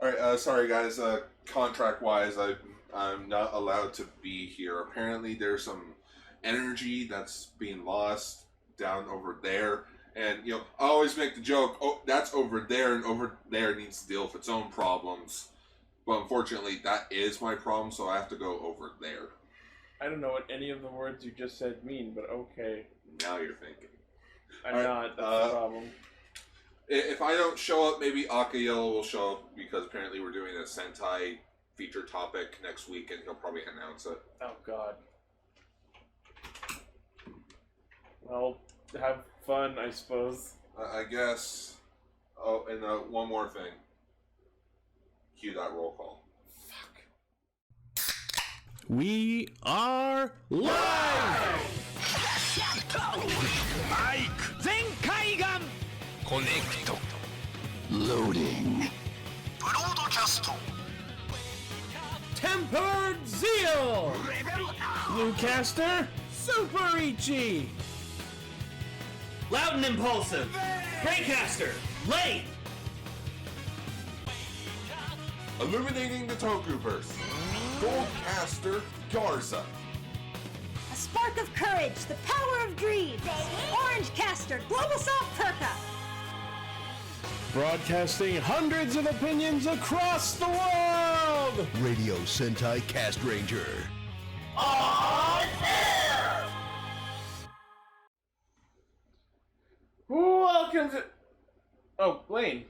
All right, sorry guys. Contract-wise, I'm not allowed to be here. Apparently, there's some energy that's being lost down over there, and I always make the joke, "Oh, that's over there, and over there needs to deal with its own problems." But unfortunately, that is my problem, so I have to go over there. I don't know what any of the words you just said mean, but okay. Now you're thinking. I'm not. That's the problem. If I don't show up, maybe Akayello will show up because apparently we're doing a Sentai feature topic next week, and he'll probably announce it. Oh God. Well, have fun, I suppose. I guess. Oh, and one more thing. Cue that roll call. Fuck. We are live! Mike! Zenkaigan! Connect. Loading. Broadcast. Tempered Zeal! Level up! Bluecaster, Super Ichi! Loud and Impulsive, Greycaster, Lane! Illuminating the Tokuverse. Goldcaster Garza. A spark of courage, the power of dreams. Orange Caster, Global Soft Perka. Broadcasting hundreds of opinions across the world! Radio Sentai Castranger. Welcome to... Oh, Lane.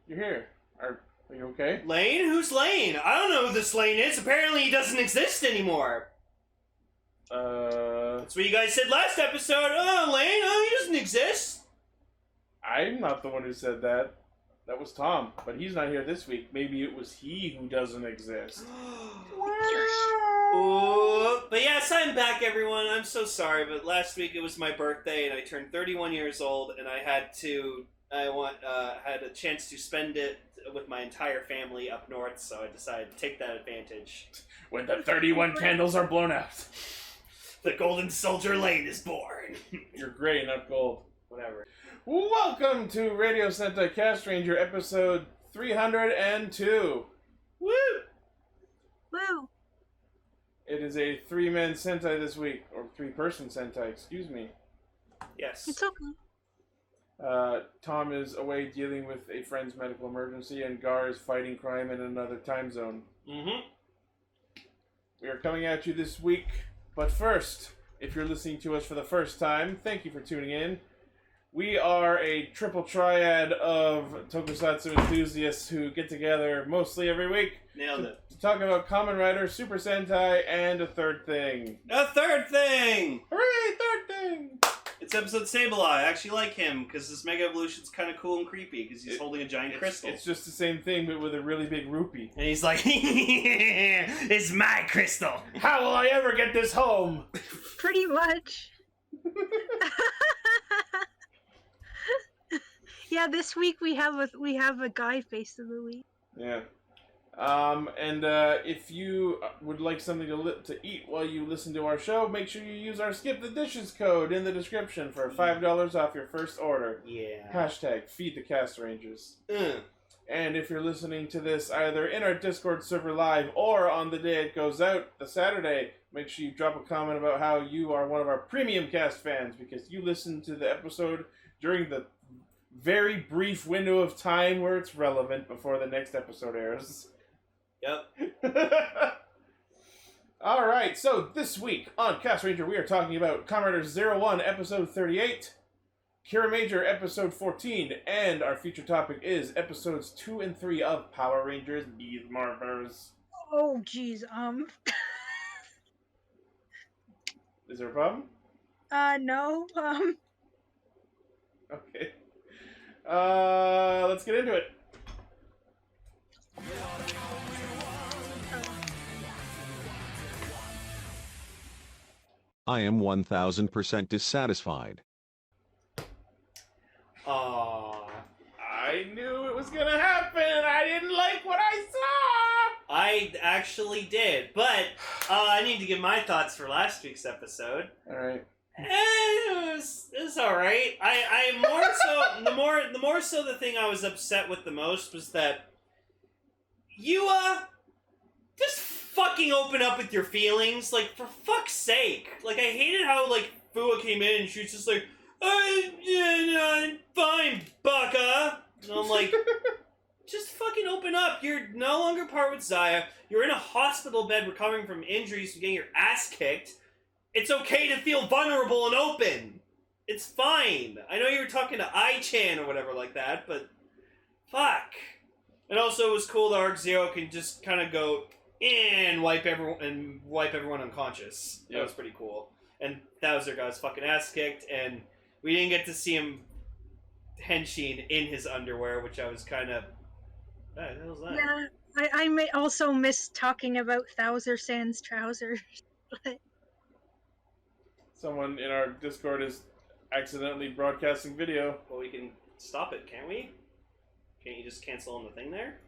You're here. Are you okay? Lane? Who's Lane? I don't know who this Lane is. Apparently he doesn't exist anymore. That's what you guys said last episode. Oh, Lane? Oh, he doesn't exist. I'm not the one who said that. That was Tom, but he's not here this week. Maybe it was he who doesn't exist. Ooh, but yes, I'm back, everyone. I'm so sorry, but last week it was my birthday, and I turned 31 years old, and I had a chance to spend it with my entire family up north, so I decided to take that advantage. When the 31 candles are blown out. The Golden Soldier Lane is born. You're gray, not gold. Whatever. Welcome to Radio Sentai Castranger, episode 302. Woo! Woo. It is a three-man Sentai this week, or three-person Sentai, excuse me. Yes. It's okay. Tom is away dealing with a friend's medical emergency, and Gar is fighting crime in another time zone. Mm-hmm. We are coming at you this week, but first, if you're listening to us for the first time, thank you for tuning in. We are a triple triad of tokusatsu enthusiasts who get together mostly every week Nailed it. to talk about Kamen Rider, Super Sentai, and a third thing. A third thing! Hooray, third thing! It's episode Sableye. I actually like him, because his Mega Evolution's kind of cool and creepy, because he's holding a giant crystal. It's just the same thing, but with a really big rupee. And he's like, it's my crystal! How will I ever get this home? Pretty much. Yeah, this week we have a guy face of the week. Yeah. If you would like something to eat while you listen to our show, make sure you use our Skip the Dishes code in the description for $5 off your first order. Yeah. Hashtag Feed the Castrangers. And if you're listening to this either in our Discord server live or on the day it goes out, the Saturday, make sure you drop a comment about how you are one of our premium cast fans because you listened to the episode during the very brief window of time where it's relevant before the next episode airs. Yep. Alright, so this week on Castranger we are talking about Kamen Rider 01 episode 38, Kiramager episode 14, and our feature topic is episodes 2 and 3 of Power Rangers Beast Morphers. Oh, jeez, Is there a problem? No, Okay. Let's get into it. I am 1000% dissatisfied. Aww. I knew it was gonna happen. I didn't like what I saw. I actually did, but I need to give my thoughts for last week's episode. All right. It was all right. I more so the more so the thing I was upset with the most was that you, just fucking open up with your feelings, like, for fuck's sake. Like, I hated how, like, Fua came in and she was just like, fine, Baka. And I'm like, just fucking open up. You're no longer part with Zaya. You're in a hospital bed recovering from injuries from getting your ass kicked. It's okay to feel vulnerable and open. It's fine. I know you were talking to I-chan or whatever like that, but fuck. And also it was cool that Arc Zero can just kind of go and wipe everyone unconscious. That was pretty cool. And Thouser got his fucking ass kicked, and we didn't get to see him Henshin in his underwear, which I was kind of... What the hell's that? Yeah, I may also miss talking about Thouser Sans trousers. Someone in our Discord is accidentally broadcasting video. Well, we can stop it, can't we? Can't you just cancel on the thing there?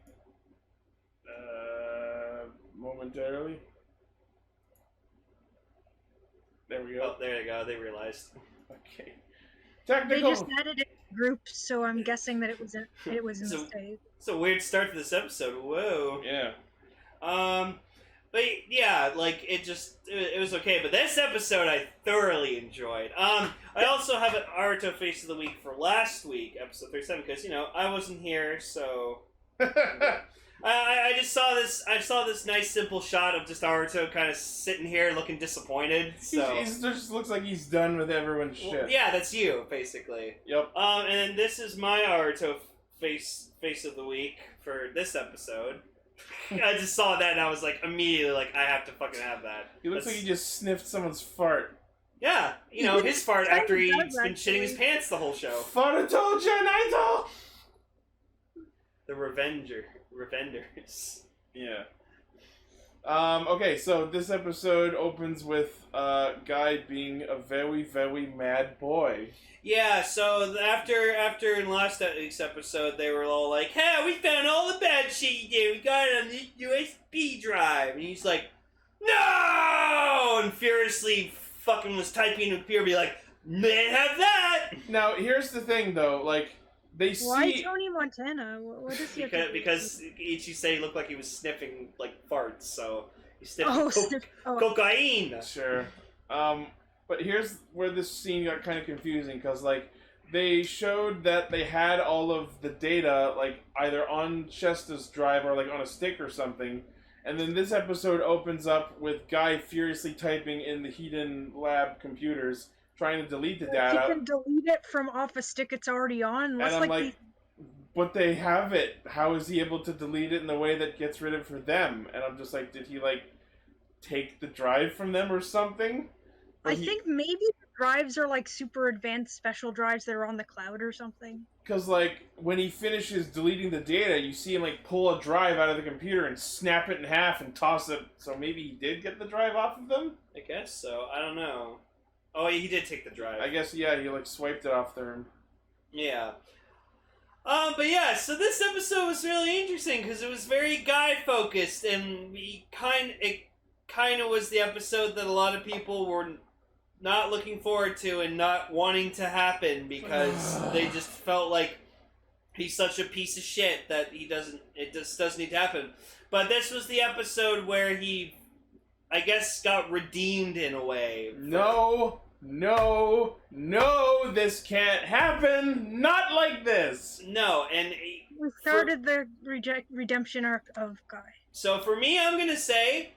Momentarily. There we go. Oh, there you go. They realized. Okay. They Technical. just added it to groups, so I'm guessing that it was a mistake. It's a weird start to this episode. Whoa. Yeah. But yeah, like it was okay. But this episode I thoroughly enjoyed. I also have an Aruto Face of the Week for last week, episode 37, because I wasn't here, so I just saw this. I saw this nice simple shot of just Aruto kind of sitting here looking disappointed. So He just looks like he's done with everyone's shit. well, yeah, that's you basically. Yep. And then this is my Aruto face of the week for this episode. I just saw that and I was like immediately like I have to fucking have that. He looks like he just sniffed someone's fart. Yeah, his fart after he's been shitting his pants the whole show. Faratoja Naito! The Revenders. Yeah. Okay, so this episode opens with Guy being a very, very mad boy. Yeah, so after in last week's episode, they were all like, "Hey, we found all the bad shit you did. We got it on the USB drive." And he's like, "No!" And furiously fucking was typing in computer, be like, "Man, have that!" Now, here's the thing, though. Like, they see... Why Tony Montana? What does he have to do? Because Ichi said he looked like he was sniffing, like, farts, so he sniffed cocaine! Sure. But here's where this scene got kind of confusing, because, like, they showed that they had all of the data, like, either on Shesta's drive or, like, on a stick or something, and then this episode opens up with Guy furiously typing in the Hedon lab computers, trying to delete the data. You can delete it from off a stick it's already on. And I'm like, but they have it. How is he able to delete it in the way that gets rid of it for them? And I'm just like, did he, like, take the drive from them or something? I think maybe the drives are like super advanced special drives that are on the cloud or something. Because, like, when he finishes deleting the data, you see him, like, pull a drive out of the computer and snap it in half and toss it. So maybe he did get the drive off of them? I guess so. I don't know. Oh, he did take the drive. I guess, yeah, he, like, swiped it off them. Yeah. But yeah, so this episode was really interesting because it was very guy-focused, and it kind of was the episode that a lot of people were not looking forward to and not wanting to happen because they just felt like he's such a piece of shit that it just doesn't need to happen. But this was the episode where he, I guess, got redeemed in a way. No, this can't happen! Not like this! No, and... We started the redemption arc of Guy. So for me, I'm gonna say...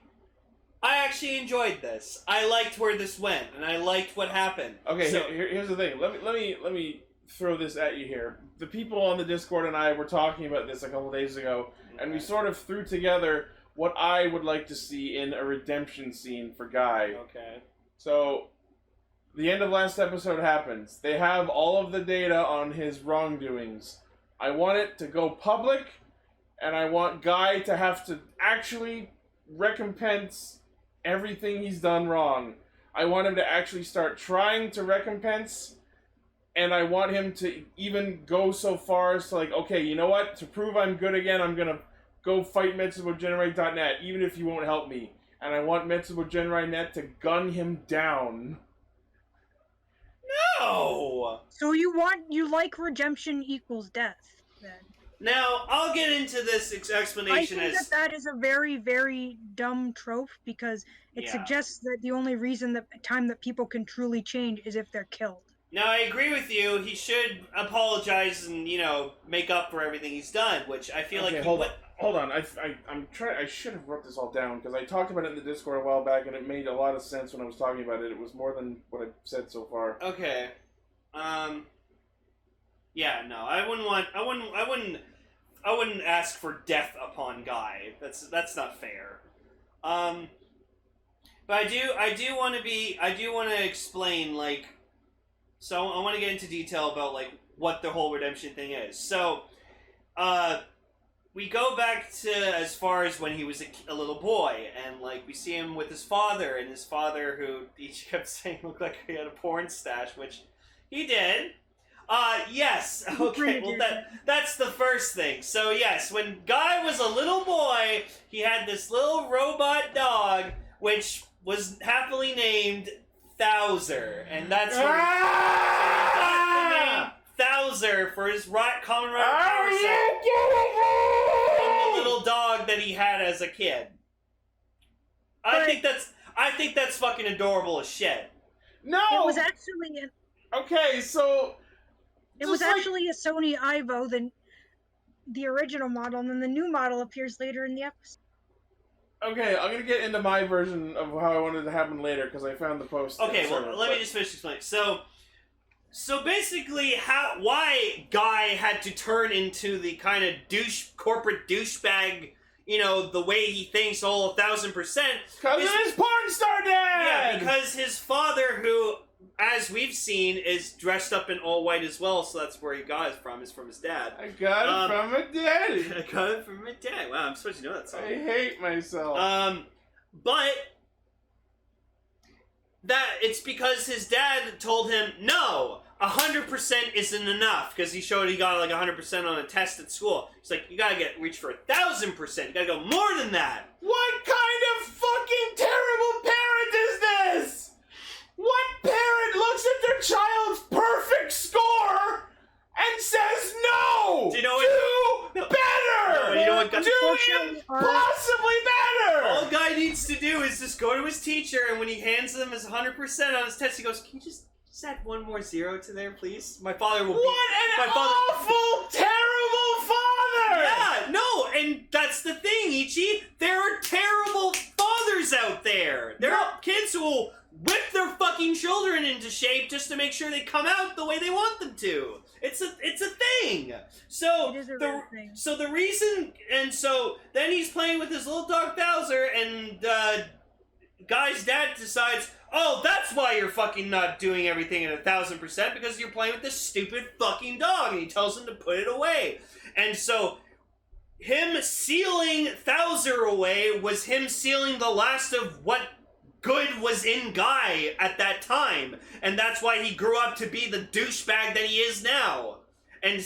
I actually enjoyed this. I liked where this went, and I liked what happened. Okay, so, here's the thing. Let me throw this at you here. The people on the Discord and I were talking about this a couple days ago, and we sort of threw together what I would like to see in a redemption scene for Guy. Okay. So, the end of last episode happens. They have all of the data on his wrongdoings. I want it to go public, and I want Guy to have to actually recompense everything he's done wrong. I want him to actually start trying to recompense, and I want him to even go so far as to, like, okay, you know what? To prove I'm good again, I'm gonna go fight MetsuboGenrai.net, even if you won't help me. And I want MetsuboGenrai.net to gun him down. No! So you like redemption equals death, then? Now, I'll get into this explanation I think that is a very, very dumb trope because it suggests that the only reason that time that people can truly change is if they're killed. Now, I agree with you. He should apologize and, make up for everything he's done, which I feel like he hold on. I'm trying. I should have wrote this all down because I talked about it in the Discord a while back, and it made a lot of sense when I was talking about it. It was more than what I've said so far. Okay. Yeah, no, I wouldn't ask for death upon Guy. That's not fair. But I do want to explain, like, so I want to get into detail about, like, what the whole redemption thing is. So, we go back to as far as when he was a little boy, and, like, we see him with his father, and his father, who he kept saying looked like he had a porn stash, which he did. Yes. Okay, well, that's the first thing. So, yes, when Guy was a little boy, he had this little robot dog, which was happily named Thouser, and that's what he got the name Thouser for his Kamen Rider power set from the little dog that he had as a kid. I think that's fucking adorable as shit. No! It was actually Okay, so... It was actually a Sony Ivo, the original model, and then the new model appears later in the episode. Okay, I'm gonna get into my version of how I wanted it to happen later, because I found the post. Okay, well, let me just finish explaining. So basically, why Guy had to turn into the kind of corporate douchebag, the way he thinks, 1,000%. Because of his porn star dad! Yeah, because his father, who, as we've seen, is dressed up in all white as well, so that's where he got it from, is from his dad. I got it from my daddy. I got it from my dad. Wow, I'm supposed to know that song. I hate myself. But it's because his dad told him, no, 100% isn't enough, because he showed he got like 100% on a test at school. He's like, you gotta reach for 1,000%. You gotta go more than that. What kind of fucking terrible parent is this? What parent looks at their child's perfect score and says no? Do you know better? No, you know what? Do impossibly better. All Guy needs to do is just go to his teacher, and when he hands him his 100% on his test, he goes, "Can you just add one more zero to there, please? My father will." What an awful, terrible father! Yeah, no, and that's the thing, Ichi. There are terrible fathers out there. There are kids who will whip their fucking children into shape just to make sure they come out the way they want them to. It's a thing. So the reason, and so then he's playing with his little dog Thouser, and Guy's dad decides, oh, that's why you're fucking not doing everything at 1,000%, because you're playing with this stupid fucking dog, and he tells him to put it away. And so him sealing Thouser away was him sealing the last of what good was in Guy at that time, and that's why he grew up to be the douchebag that he is now. And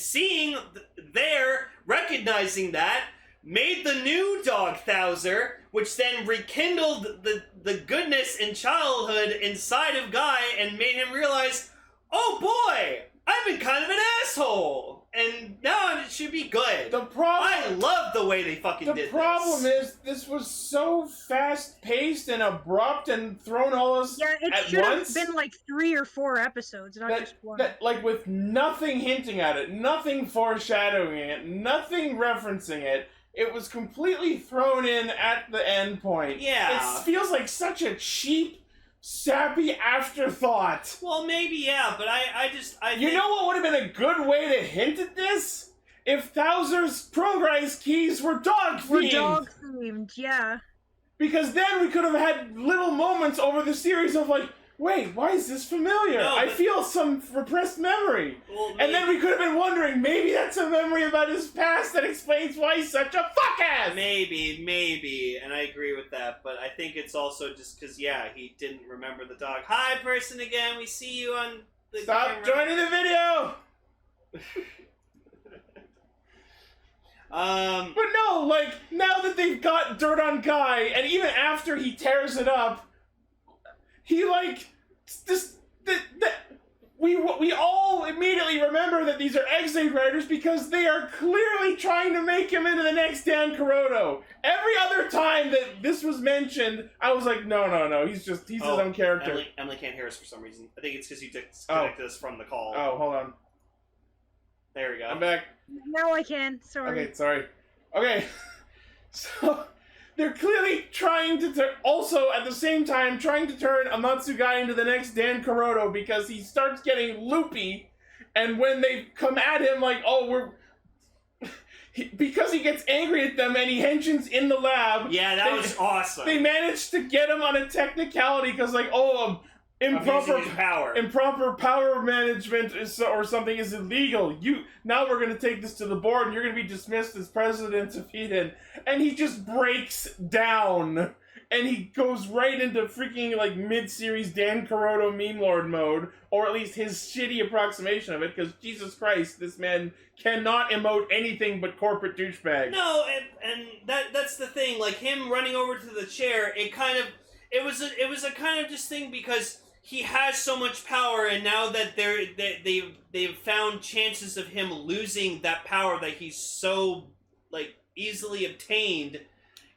recognizing that, made the new dog Thouser, which then rekindled the goodness in childhood inside of Guy and made him realize, oh boy, I've been kind of an asshole. And now it should be good. I love the way they fucking did this. The problem is, this was so fast-paced and abrupt and thrown all this at once. Yeah, it should have been like 3 or 4 episodes, not just one. Like, with nothing hinting at it, nothing foreshadowing it, nothing referencing it. It was completely thrown in at the end point. Yeah. It feels like such a cheap, sappy afterthought. Well, maybe, yeah, but I You know what would have been a good way to hint at this? If Thouser's progress keys were dog-themed. Were dog-themed, yeah. Because then we could have had little moments over the series of like, wait, why is this familiar? I feel some repressed memory. Well, and then we could have been wondering, maybe that's a memory about his past that explains why he's such a fuck-ass! Maybe, and I agree with that, but I think it's also just because, yeah, he didn't remember the dog. Hi, person again, we see you on the Stop joining the video! But no, like, now that they've got dirt on Guy, and even after he tears it up, he, like, we all immediately remember that these are X-Aid riders because they are clearly trying to make him into the next Dan Kuroto. Every other time that this was mentioned, I was like, no, he's his own character. Emily can't hear us for some reason. I think it's because you disconnected us from the call. Oh, hold on. There we go. I'm back. Now I can. Sorry. Okay, sorry. Okay, so they're clearly trying to also at the same time trying to turn Amatsu Gai into the next Dan Kuroto because he starts getting loopy, and when they come at him like, because he gets angry at them and he henshins in the lab. Yeah, that was awesome. They managed to get him on a technicality because improper power management or something is illegal. Now we're gonna take this to the board and you're gonna be dismissed as president of Eden. And he just breaks down and he goes right into freaking like mid-series Dan Kuroto meme lord mode, or at least his shitty approximation of it, because Jesus Christ, this man cannot emote anything but corporate douchebag. No, and that's the thing. Like him running over to the chair, it was a kind of just thing because he has so much power, and now that they've found chances of him losing that power that he's so like easily obtained,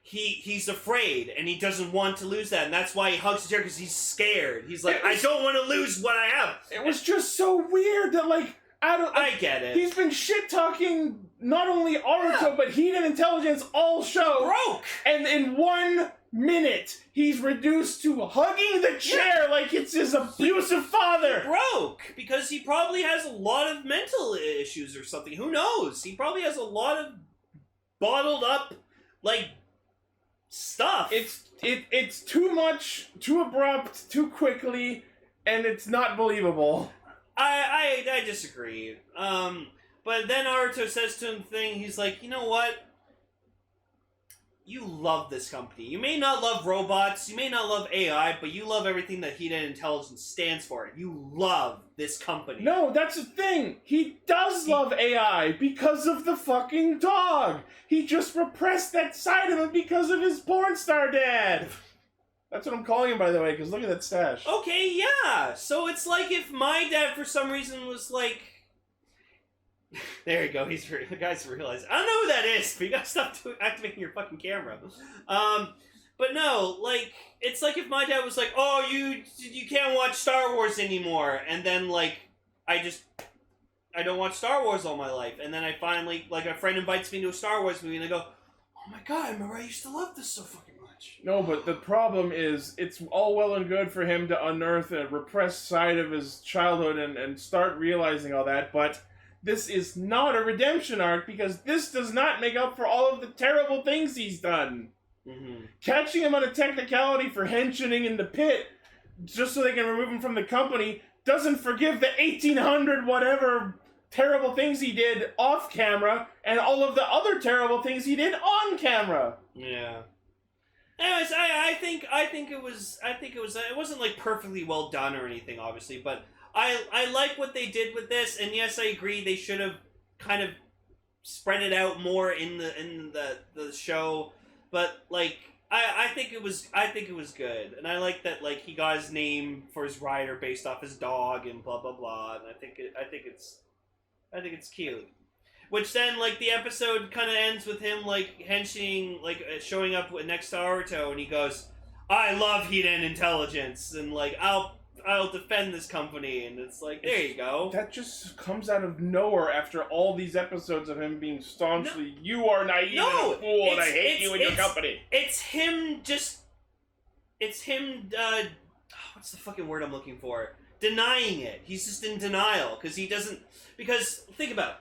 he's afraid and he doesn't want to lose that, and that's why he hugs the chair because he's scared. He's like, I don't want to lose what I have. It was just so weird that I get it. He's been shit talking not only Naruto but Heat and Intelligence all show. Broke. And in 1 minute, he's reduced to hugging the chair like it's his abusive father. He broke because he probably has a lot of mental issues or something. Who knows? He probably has a lot of bottled up like stuff. It's too much, too abrupt, too quickly, and it's not believable. I disagree. But then Naruto says to him he's like, you know what? You love this company. You may not love robots, you may not love AI, but you love everything that Heat and Intelligence stands for. You love this company. No, that's the thing. He does love AI because of the fucking dog. He just repressed that side of him because of his porn star dad. That's what I'm calling him, by the way, because look at that stash. Okay, yeah. So it's like if my dad, for some reason, was like... There you go. The guys realize. I don't know who that is, but you gotta stop activating your fucking camera. But no, like, it's like if my dad was like, oh, you can't watch Star Wars anymore, and then, like, I don't watch Star Wars all my life, and then I finally, like, a friend invites me to a Star Wars movie, and I go, oh my god, I remember I used to love this so fucking much. No, but the problem is, it's all well and good for him to unearth a repressed side of his childhood and start realizing all that, but this is not a redemption arc because this does not make up for all of the terrible things he's done. Mm-hmm. Catching him on a technicality for henching in the pit just so they can remove him from the company doesn't forgive the 1800 whatever terrible things he did off camera and all of the other terrible things he did on camera. Yeah. Anyways, I think it wasn't like perfectly well done or anything, obviously, but I like what they did with this, and yes, I agree they should have kind of spread it out more in the show, but like I think it was good, and I like that like he got his name for his rider based off his dog and blah blah blah, and I think it's cute. Which then like the episode kind of ends with him like henching, like showing up next to Naruto, and he goes, "I love Heat and Intelligence, and like I'll defend this company," and it's like, there you go. That just comes out of nowhere after all these episodes of him being staunchly, you are naive and a fool, and I hate you and your company. It's him what's the fucking word I'm looking for? Denying it. He's just in denial, because think about it.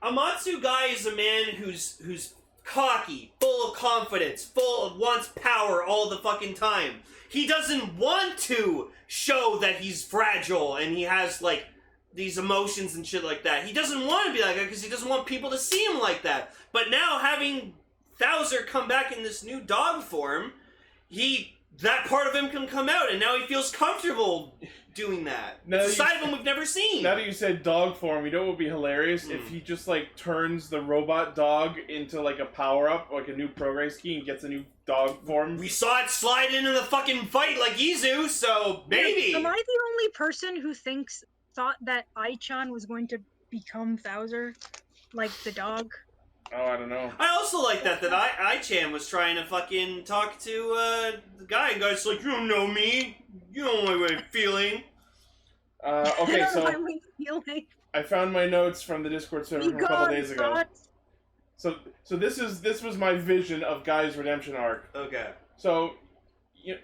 Amatsu Gai is a man who's cocky, full of confidence, wants power all the fucking time. He doesn't want to show that he's fragile and he has, like, these emotions and shit like that. He doesn't want to be like that because he doesn't want people to see him like that. But now, having Thouser come back in this new dog form, that part of him can come out, and now he feels comfortable doing that. It's a side of him we've never seen. Now that you said dog form, you know what would be hilarious? If he just, like, turns the robot dog into, like, a power-up, like a new progress key, and gets a new dog form. We saw it slide into the fucking fight like Izu, so maybe. Am I the only person who thought that Ai-chan was going to become Thouser, like the dog. Oh, I don't know. I also like that I-Chan was trying to fucking talk to the guy, and guy's like, you don't know me. You don't know my way of feeling. Okay, so My way of feeling. I found my notes from the Discord server from a couple days ago. Thoughts. So this was my vision of Guy's redemption arc. Okay. So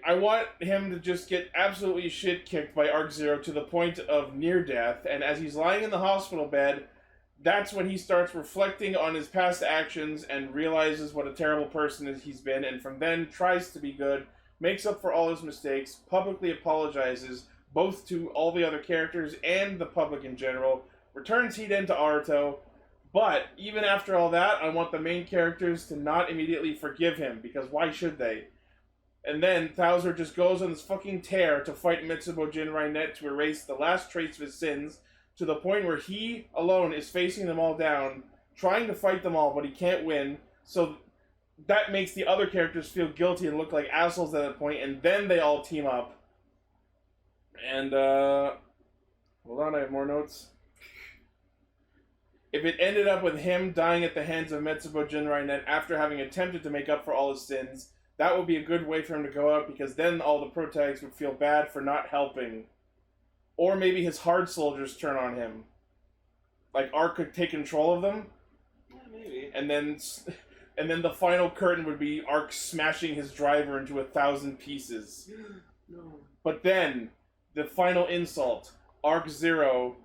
I want him to just get absolutely shit kicked by Arc Zero to the point of near death, and as he's lying in the hospital bed, that's when he starts reflecting on his past actions and realizes what a terrible person he's been, and from then tries to be good, makes up for all his mistakes, publicly apologizes, both to all the other characters and the public in general, returns Hiden to Aruto, but even after all that, I want the main characters to not immediately forgive him, because why should they? And then Thouser just goes on this fucking tear to fight Mitsubo Jinrai Net to erase the last trace of his sins, to the point where he alone is facing them all down, trying to fight them all, but he can't win, so that makes the other characters feel guilty and look like assholes at that point, and then they all team up. And, hold on, I have more notes. If it ended up with him dying at the hands of Mitsubo Jinrai Net after having attempted to make up for all his sins, that would be a good way for him to go out, because then all the protags would feel bad for not helping. Or maybe his hard soldiers turn on him. Like, Arc could take control of them. Yeah, maybe. And then the final curtain would be Arc smashing his driver into 1,000 pieces. No. But then, the final insult, Arc Zero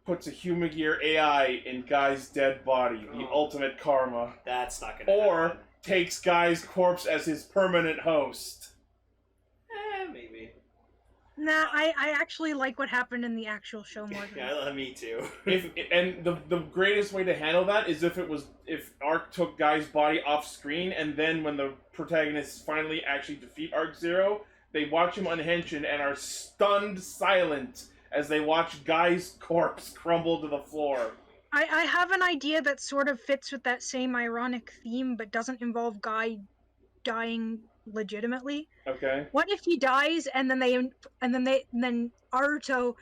puts a Humagear AI in Guy's dead body, the ultimate karma. That's not gonna happen. Takes Guy's corpse as his permanent host. Maybe. Nah, I actually like what happened in the actual show more than Yeah, me too. And the greatest way to handle that is if Arc took Guy's body off screen, and then when the protagonists finally actually defeat Arc Zero, they watch him unhinged and are stunned silent as they watch Guy's corpse crumble to the floor. I have an idea that sort of fits with that same ironic theme, but doesn't involve Guy dying legitimately. Okay. What if he dies and then Aruto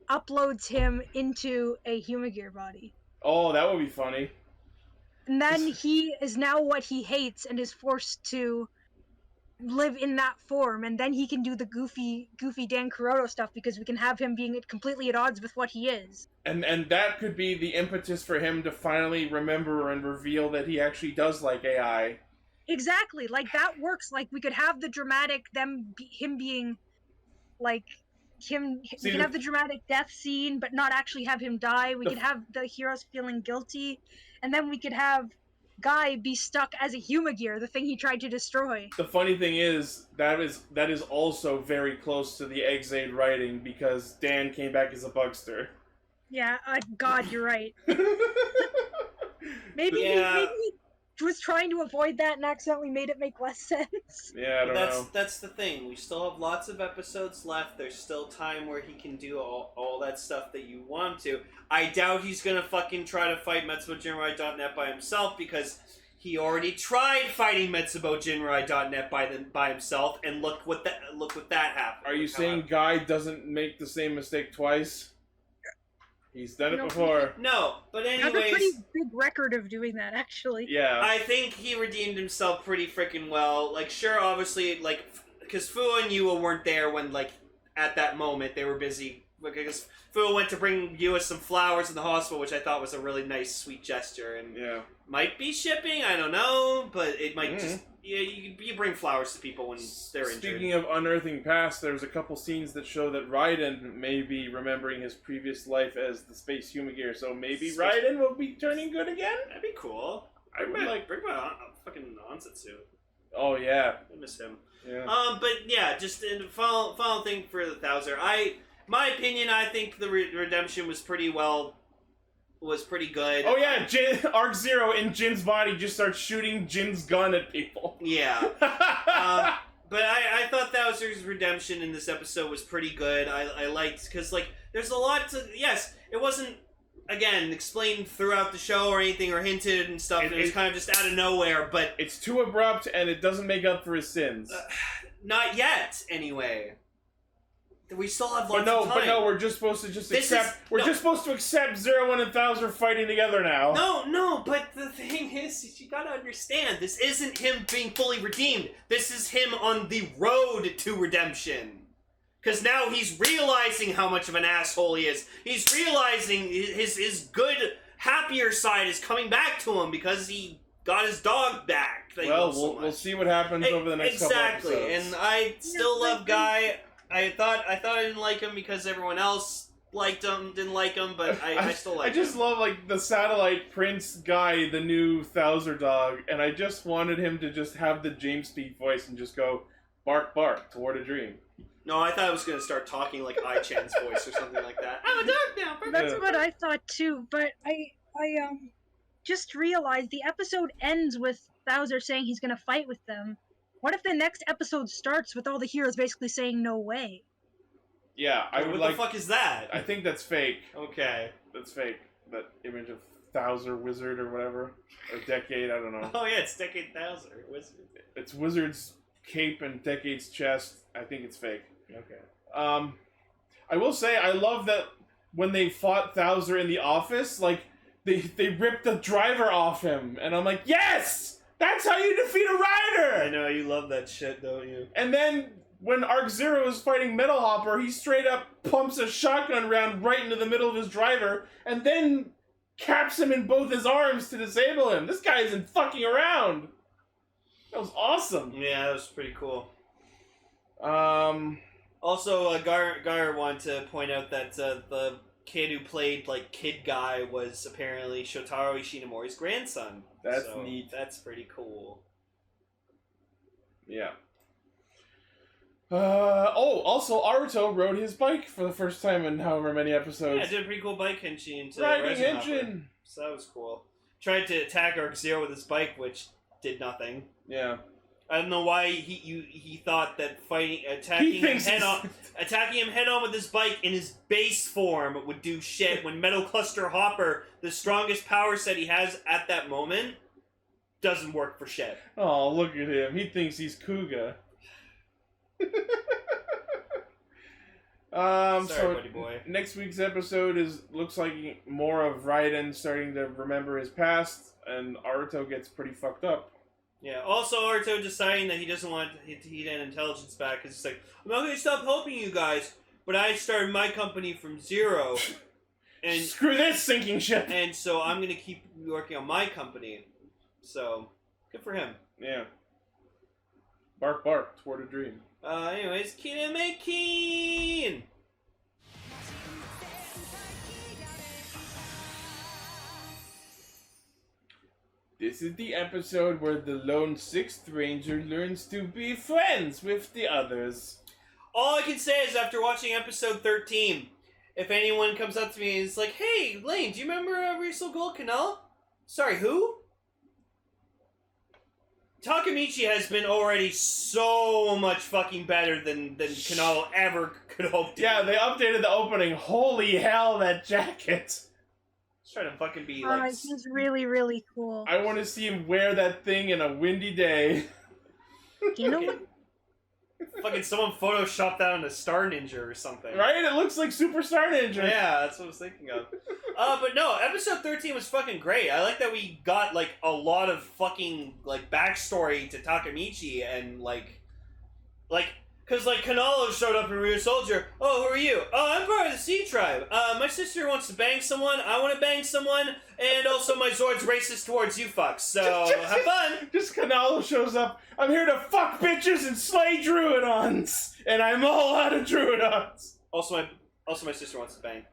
uploads him into a Humagear body? Oh, that would be funny. And then he is now what he hates and is forced to live in that form, and then he can do the goofy Dan Kuroto stuff, because we can have him being completely at odds with what he is. And that could be the impetus for him to finally remember and reveal that he actually does like AI. Exactly, like that works. Like we could have the dramatic him being like him. We can have the dramatic death scene, but not actually have him die. We could have the heroes feeling guilty, and then we could have Guy be stuck as a Humagear, the thing he tried to destroy. The funny thing is that is also very close to the Exade writing, because Dan came back as a bugster. Yeah, God, you're right. Maybe he was trying to avoid that and accidentally made it make less sense. Yeah, I don't know. That's the thing. We still have lots of episodes left. There's still time where he can do all that stuff that you want to. I doubt he's gonna fucking try to fight Metsubo Jinrai.net by himself, because he already tried fighting Metsubo Jinrai.net by himself, and look what that happened. Are you saying Guy doesn't make the same mistake twice? He's done it before. No, but anyways... He has a pretty big record of doing that, actually. Yeah. I think he redeemed himself pretty freaking well. Like, sure, obviously, like, because Fuwa and Yua weren't there when, like, at that moment, they were busy. Because Fuwa went to bring Yua some flowers in the hospital, which I thought was a really nice, sweet gesture. And might be shipping, I don't know, but it might just... Yeah, you bring flowers to people when they're injured. Speaking of unearthing past, there's a couple scenes that show that Raiden may be remembering his previous life as the Space Humagear, so maybe Raiden will be turning good again? That'd be cool. Bring my fucking Ansatsu. Oh, yeah. I miss him. Yeah. But yeah, just in the final thing for the Thouser. My opinion, I think the redemption was pretty good. Oh yeah, Arc Zero in Jin's body just starts shooting Jin's gun at people. Yeah. But I thought Thouser's redemption in this episode was pretty good. I liked, because, like, there's a lot to... Yes, it wasn't, again, explained throughout the show or anything, or hinted and stuff. It was kind of just out of nowhere, but... It's too abrupt, and it doesn't make up for his sins. Not yet, anyway. We still have but lots of time. But no, we're just supposed to just This accept. We're just supposed to accept 01 and Thouser fighting together now. No, but the thing is, you gotta understand, this isn't him being fully redeemed. This is him on the road to redemption. Because now he's realizing how much of an asshole he is. He's realizing his good, happier side is coming back to him because he got his dog back. Well, we'll see what happens over the next couple episodes. Exactly, and I still love Guy. I thought I didn't like him because everyone else didn't like him, but I still like him. I just love, like, the Satellite Prince Guy, the new Thouser dog, and I just wanted him to just have the James Speed voice and just go, bark, bark, toward a dream. No, I thought I was going to start talking like I-Chan's voice or something like that. I'm a dog now! That's what I thought too, but I just realized the episode ends with Thouser saying he's going to fight with them. What if the next episode starts with all the heroes basically saying no way? Yeah, What the fuck is that? I think that's fake. Okay. That's fake. That image of Thouser Wizard or whatever. Or Decade, I don't know. Oh yeah, it's Decade Thouser. Wizard. It's Wizard's cape and Decade's chest. I think it's fake. Okay. I will say, I love that when they fought Thouser in the office, like, they ripped the driver off him. And I'm like, yes! That's how you defeat a rider! I know, you love that shit, don't you? And then, when Arc Zero is fighting Metal Hopper, he straight up pumps a shotgun round right into the middle of his driver, and then caps him in both his arms to disable him. This guy isn't fucking around! That was awesome! Yeah, that was pretty cool. Um... Also, Gar wanted to point out that the kid who played, like, Kid Guy was apparently Shotaro Ishinomori's grandson. That's neat. That's pretty cool. Yeah. Also, Aruto rode his bike for the first time in however many episodes. Yeah, did a pretty cool bike henshin into Riding Resin engine! Hopper. So that was cool. Tried to attack Arc Zero with his bike, which did nothing. Yeah. I don't know why he thought that attacking him head on with his bike in his base form would do shit when Metal Cluster Hopper, the strongest power set he has at that moment, doesn't work for shit. Oh, look at him. He thinks he's Kuga. Sorry, buddy boy. Next week's episode looks like more of Raiden starting to remember his past, and Aruto gets pretty fucked up. Yeah, also Aruto deciding that he doesn't want Hiden Intelligence back, because he's like, I'm not going to stop helping you guys, but I started my company from zero. And screw this sinking ship! And so I'm going to keep working on my company. So, good for him. Yeah. Bark, bark, toward a dream. Anyways, Kiramager! This is the episode where the lone 6th Ranger learns to be friends with the others. All I can say is after watching episode 13, if anyone comes up to me and is like, hey, Lane, do you remember Riso Gold Canal? Sorry, who? Takamichi has been already so much fucking better than Canal ever could hope to. Yeah, they updated the opening. Holy hell, that jacket! Trying to fucking be like... he's really, really cool. I want to see him wear that thing in a windy day. You know what? Fucking someone photoshopped that on a Star Ninja or something. Right? It looks like Super Star Ninja. Yeah, that's what I was thinking of. But no, episode 13 was fucking great. I like that we got, like, a lot of fucking, like, backstory to Takamichi and, like... Because, like, Kanalo showed up in Rear Soldier. Oh, who are you? Oh, I'm part of the Sea Tribe. My sister wants to bang someone. I want to bang someone. And also my Zord's racist towards you fucks. So, have fun. Just Kanalo shows up. I'm here to fuck bitches and slay Druidons. And I'm all out of Druidons. Also my sister wants to bang.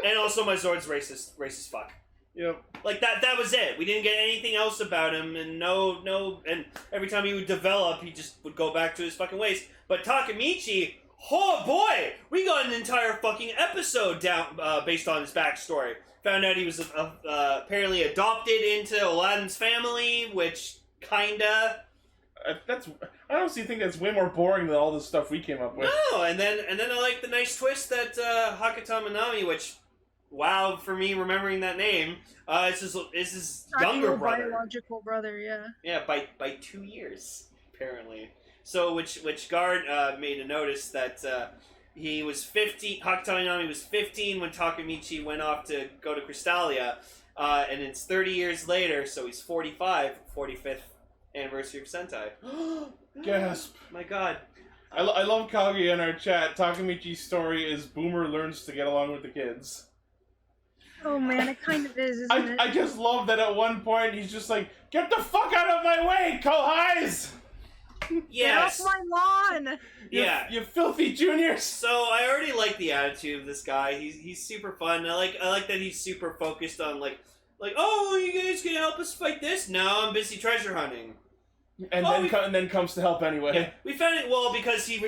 And also my Zord's racist fuck. Yep. Like, that was it. We didn't get anything else about him, and and every time he would develop, he just would go back to his fucking ways. But Takamichi, oh boy! We got an entire fucking episode down, based on his backstory. Found out he was, apparently adopted into Aladdin's family, which kinda... I honestly think that's way more boring than all the stuff we came up with. No, and then I like the nice twist that, Hakata Minami, which... Wow, for me remembering that name. It's his younger brother. Biological brother, yeah. Yeah, by 2 years, apparently. So which guard made a notice that he was 15. Hakutami Nami was 15 when Takamichi went off to go to Crystalia, and it's 30 years later, so he's 45, 45th anniversary of Sentai. Gasp. My God. I love Kage in our chat. Takamichi's story is Boomer learns to get along with the kids. Oh man, it kind of is, isn't it? I just love that at one point he's just like, get the fuck out of my way, Kohais! Yes. Get off my lawn! Yeah. You filthy juniors! So I already like the attitude of this guy. He's super fun. I like that he's super focused on like, oh, you guys gonna help us fight this? No, I'm busy treasure hunting. And then comes to help anyway. Yeah, we found it because he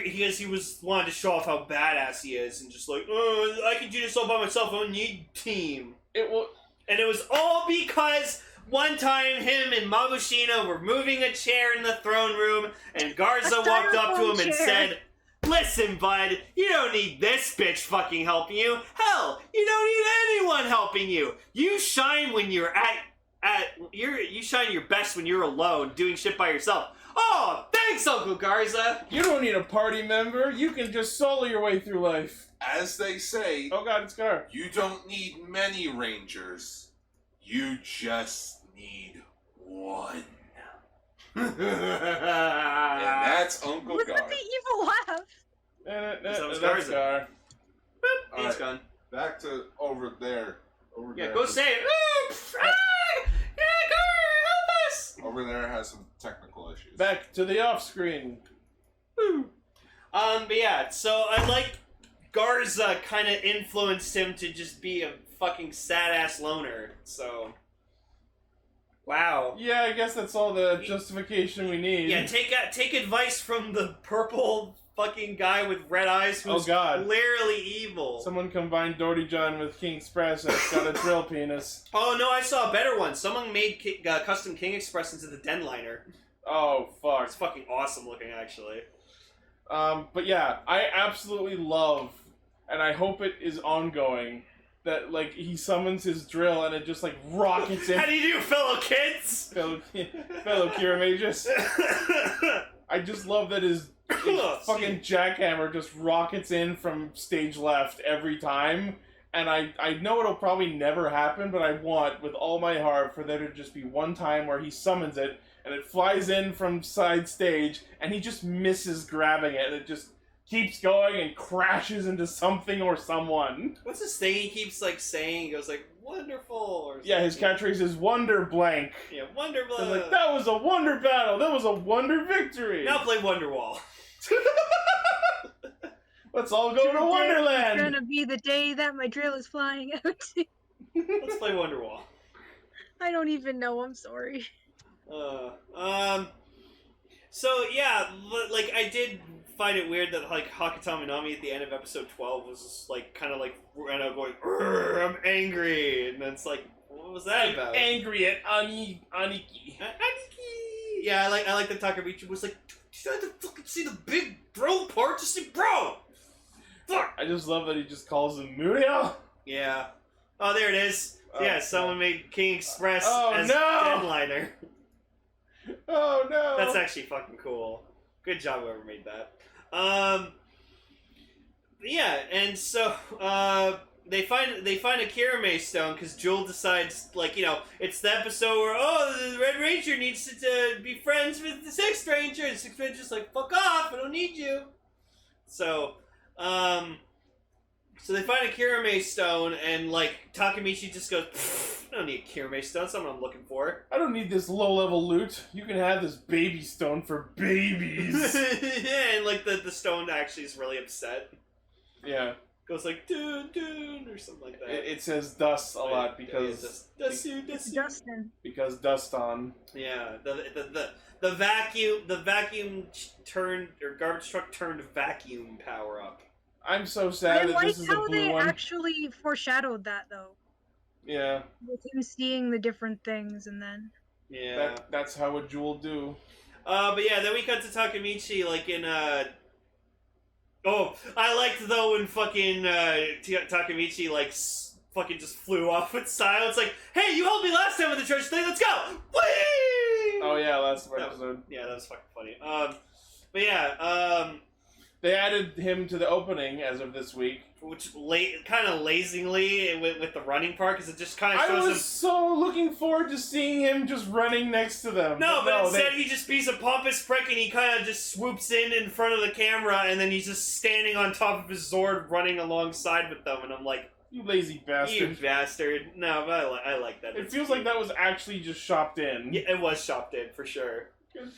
wanted to show off how badass he is, and just like, oh, I can do this all by myself. I don't need team. And it was all because one time him and Mabushina were moving a chair in the throne room, and Garza walked up to him and said, "Listen, bud, you don't need this bitch fucking helping you. Hell, you don't need anyone helping you. You shine when you're you shine your best when you're alone, doing shit by yourself." Oh, thanks, Uncle Garza! You don't need a party member. You can just solo your way through life. As they say, oh god, it's Gar. You don't need many Rangers. You just need one. And that's Uncle What's Gar. with the evil laugh? That's Garza. Gar. Boop, he's Alright, gone. back to over there. Yeah, go say it. Help us! Over there has some technical issues. Back to the off screen. Woo. But yeah, so I like Garza kind of influenced him to just be a fucking sad-ass loner, so... Wow. Yeah, I guess that's all the justification we need. Yeah, take advice from the purple fucking guy with red eyes who's clearly evil. Someone combined Doherty John with King Express and it's got a drill penis. Oh no, I saw a better one. Someone made custom King Express into the Den Liner. Oh, fuck. It's fucking awesome looking, actually. But yeah, I absolutely love, and I hope it is ongoing, that, like, he summons his drill and it just, like, rockets in. How do you do, fellow kids? Fellow Kiramagers. I just love that his fucking jackhammer just rockets in from stage left every time. And I know it'll probably never happen, but I want, with all my heart, for there to just be one time where he summons it, and it flies in from side stage, and he just misses grabbing it, and it just keeps going and crashes into something or someone. What's this thing he keeps, like, saying? He goes, like, wonderful, or something. Yeah, his catchphrase is Wonder Blank. Yeah, Wonder Blank. Like, that was a wonder battle! That was a wonder victory! Now play Wonderwall. Let's all go to Wonderland! It's gonna be the day that my drill is flying out. Let's play Wonderwall. I don't even know, I'm sorry. So, yeah, like, I did find it weird that, like, Hakutami Nami at the end of episode 12 was just, like, kind of, like, going, I'm angry, and then it's like, what was that about? Angry at Aniki. Aniki! Yeah, I like that Takamichi was like, you had to fucking see the big bro part, just say bro! Fuck! I just love that he just calls him Murio. Yeah. Oh, there it is. Yeah, someone made King Express as no! Deadliner. Oh no! That's actually fucking cool. Good job, whoever made that. Yeah, and so they find a Kirame stone because Jewel decides, like, you know, it's the episode where the Red Ranger needs to be friends with the Sixth Ranger, and Sixth Ranger's like, fuck off, I don't need you. So they find a Kirame stone, and, like, Takamichi just goes, I don't need a Kirame stone, that's not what I'm looking for. I don't need this low-level loot. You can have this baby stone for babies. Yeah, and, like, the stone actually is really upset. Yeah. Goes like, dun, dun, or something like that. It says dust a lot because... Dustin. Because dust on. Yeah, the vacuum turned, or garbage truck turned vacuum power up. I'm so sad that this is a blue one. I like how they actually foreshadowed that, though. Yeah. With him seeing the different things, and then... Yeah. That's how a Jewel do. But yeah, then we cut to Takamichi, like, in, Oh, I liked, though, when fucking, Takamichi, like, fucking just flew off with silence, like, hey, you helped me last time with the treasure thing, let's go! Whee! Oh yeah, last episode. Yeah, that was fucking funny. But yeah, they added him to the opening as of this week. which kind of lazingly with the running part, because it just kind of shows I was so looking forward to seeing him just running next to them. But instead he just beats a pompous prick and he kind of just swoops in front of the camera, and then he's just standing on top of his Zord running alongside with them, and I'm like, you lazy bastard. You bastard. No, but I like that. It feels like that was actually just shopped in. Yeah, it was shopped in, for sure.